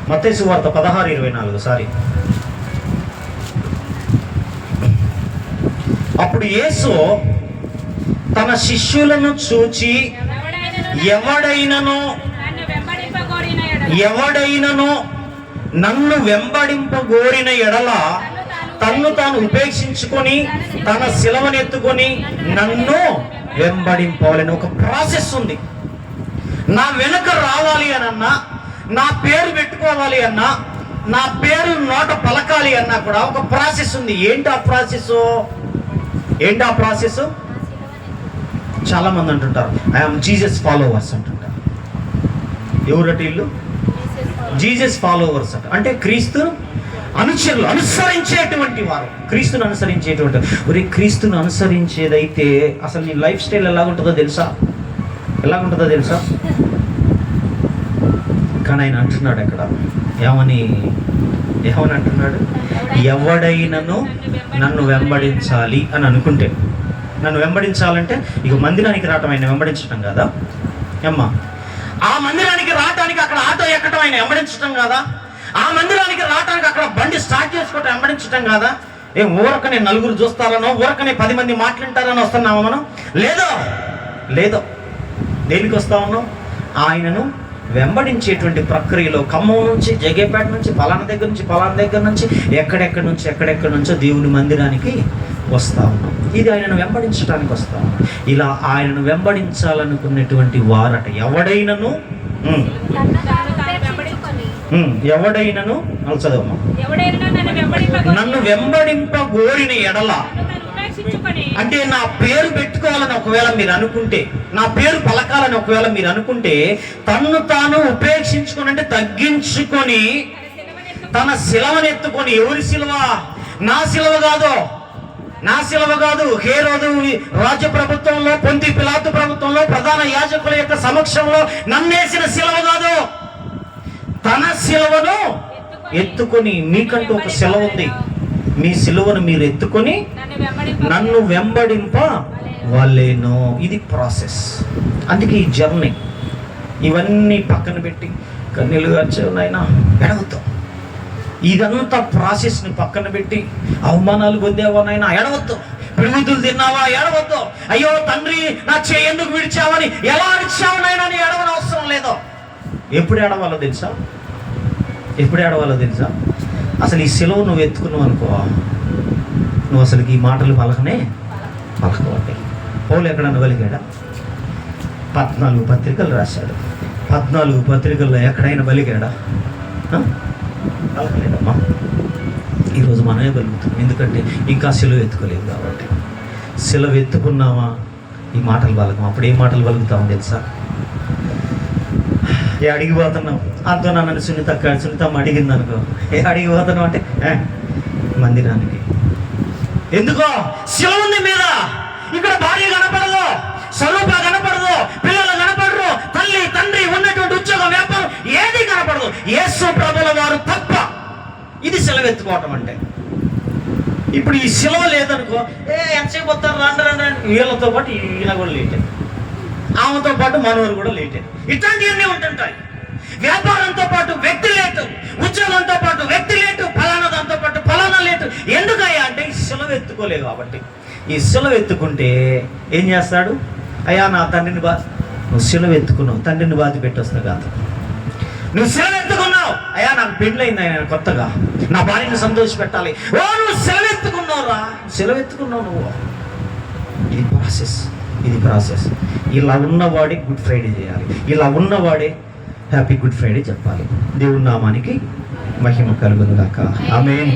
మత్తయి సువార్త 16:24. సారీ. అప్పుడు యేసు తన శిష్యులను చూచి, ఎవడైనను నన్ను వెంబడింపగోరిన ఎడల తన్ను తాను ఉపేక్షించుకొని తన శిలువనెత్తుకొని నన్ను వెంబడింపవాలని ఒక ప్రాసెస్ ఉంది. నా వెనుక రావాలి అన్నా, నా పేరు పెట్టుకోవాలి అన్నా, నా పేరు నోట పలకాలి అన్నా కూడా ఒక ప్రాసెస్ ఉంది. ఏంటి ఆ ప్రాసెస్? చాలా మంది అంటుంటారు, ఐఎమ్ జీసస్ ఫాలోవర్స్ అంటుంటారు. ఎవరటి ఇల్లు? జీసస్ ఫాలోవర్స్ అంట. అంటే క్రీస్తు అనుచరులు, అనుసరించేటువంటి వారు. క్రీస్తుని క్రీస్తుని అనుసరించేదైతే అసలు నీ లైఫ్ స్టైల్ ఎలాగుంటుందో తెలుసా? కానీ ఆయన అంటున్నాడు అక్కడ, ఏమని అంటున్నాడు? ఎవడైనను నన్ను వెంబడించాలి అని అనుకుంటే, నన్ను వెంబడించాలంటే ఇక మందిరానికి రావటం ఆయన వెంబడించడం కదా అమ్మా. ఆ మందిరానికి రావటానికి అక్కడ ఆటో ఎక్కటం ఆయన వెంబడించటం కాదా? ఆ మందిరానికి రావటానికి అక్కడ బండి స్టార్ట్ చేసుకోవటం వెంబడించటం కాదా? ఏం ఊరకనే నలుగురు చూస్తారనో, ఊరకనే 10 మంది మాట్లాంటారనో వస్తున్నామా మనం? లేదో దేనికి వస్తా ఉన్నాం? ఆయనను వెంబడించేటువంటి ప్రక్రియలో ఖమ్మం నుంచి, జగేపేట నుంచి, పలానా దగ్గర నుంచి ఎక్కడెక్కడి నుంచో దేవుని మందిరానికి వస్తా ఉన్నాం. ఇది ఆయనను వెంబడించడానికి వస్తా ఉన్నాం. ఇలా ఆయనను వెంబడించాలనుకున్నటువంటి వారట ఎవడైనను చదవమ్మా. నన్ను వెంబడింప గోరిన ఎడల అంటే నా పేరు పెట్టుకోవాలని ఒకవేళ మీరు అనుకుంటే, నా పేరు పలకాలని ఒకవేళ మీరు అనుకుంటే, తన్ను తాను ఉపేక్షించుకొని అంటే తగ్గించుకొని తన శిలవనెత్తుకొని, ఎవరి శిలవ? నా శిలవ కాదు. హేరోదు రాజ్య ప్రభుత్వంలో, పొంతి పిలాతు ప్రభుత్వంలో, ప్రధాన యాజకుల యొక్క సమక్షంలో నన్నేసిన శిలవ కాదు, తన శిలవను ఎత్తుకొని. మీకంటూ ఒక శిలవ ఉంది. మీ శిలువను మీరు ఎత్తుకొని నన్ను వెంబడింప వాళ్ళేనో. ఇది ప్రాసెస్. అందుకే ఈ జర్నీ ఇవన్నీ పక్కన పెట్టి కన్నీళ్ళు గార్చావు నాయనా ఎడవద్దు. ఇదంతా ప్రాసెస్ని పక్కన పెట్టి అవమానాలు పొందావా నాయనా ఎడవద్దు. పిడుగుతులు తిన్నావా ఎడవద్దు. అయ్యో తండ్రి నా చేయి ఎందుకు విడిచావని ఎలా అడిచావు నాయనా అని ఎడవని అవసరం లేదో. ఎప్పుడు ఏడవాలో తెలుసా? అసలు ఈ సెలవు నువ్వు ఎత్తుకున్నావు అనుకో, నువ్వు అసలు ఈ మాటలు పలకవండి. పౌలు ఎక్కడన్నా బలిగాడా? 14 పత్రికలు రాశాడు. 14 పత్రికల్లో ఎక్కడైనా బలిగాడా? పలకలేదమ్మా. ఈరోజు మనమే బలుగుతున్నాం. ఎందుకంటే ఇంకా సెలవు ఎత్తుకోలేదు కాబట్టి. సెలవు ఎత్తుకున్నావా ఈ మాటలు పలకం. అప్పుడు ఏ మాటలు పలుకుతామో తెలుసా? అడిగిపోతున్నాం అంతో నన్ను సునీతమ్మ అడిగింది అనుకో, అడిగిపోతున్నావు అంటే మందిరానికి. ఎందుకో శిలువ ఉంది మీద. ఇక్కడ భార్య కనపడదు, స్వరూప కనపడదు, పిల్లలు కనపడరు, తల్లి తండ్రి ఉన్నటువంటి ఉద్యోగం వ్యాపారం ఏది కనపడదు. యేసు ప్రభుల వారు తప్ప. ఇది సెలవు ఎత్తుకోవటం అంటే. ఇప్పుడు ఈ శిలువ లేదనుకో, ఎంతసేపు వస్తారు రండి. వీళ్ళతో పాటు ఈయన కూడా లేటే, ఆమెతో పాటు మనవరు కూడా లేటే. ఇట్లాంటివన్నీ ఉంటుంటాయి. వ్యాపారంతో పాటు వ్యక్తి లేటు, ఉద్యోగంతో పాటు వ్యక్తి లేటు, ఫలానా దాంతో పాటు ఫలానా లేటు. ఎందుకయ్యా అంటే ఈ సెలవు ఎత్తుకోలేదు కాబట్టి. ఈ సెలవు ఎత్తుకుంటే ఏం చేస్తాడు? అయ్యా నా తండ్రిని నువ్వు సెలవు ఎత్తుకున్నావు, తండ్రిని బాధ పెట్టొస్తా కాదు. నువ్వు సెలవు ఎత్తుకున్నావు, అయ్యా నాకు పెళ్ళయింది ఆయన కొత్తగా, నా భార్యను సంతోష పెట్టాలి. నువ్వు సెలవు ఎత్తుకున్నావు నువ్వు. ఇది ప్రాసెస్. ఇలా ఉన్నవాడే గుడ్ ఫ్రైడే చేయాలి. ఇలా ఉన్నవాడే హ్యాపీ గుడ్ ఫ్రైడే చెప్పాలి. దేవుని నామానికి మహిమ కలుగును గాక. ఆమేన్.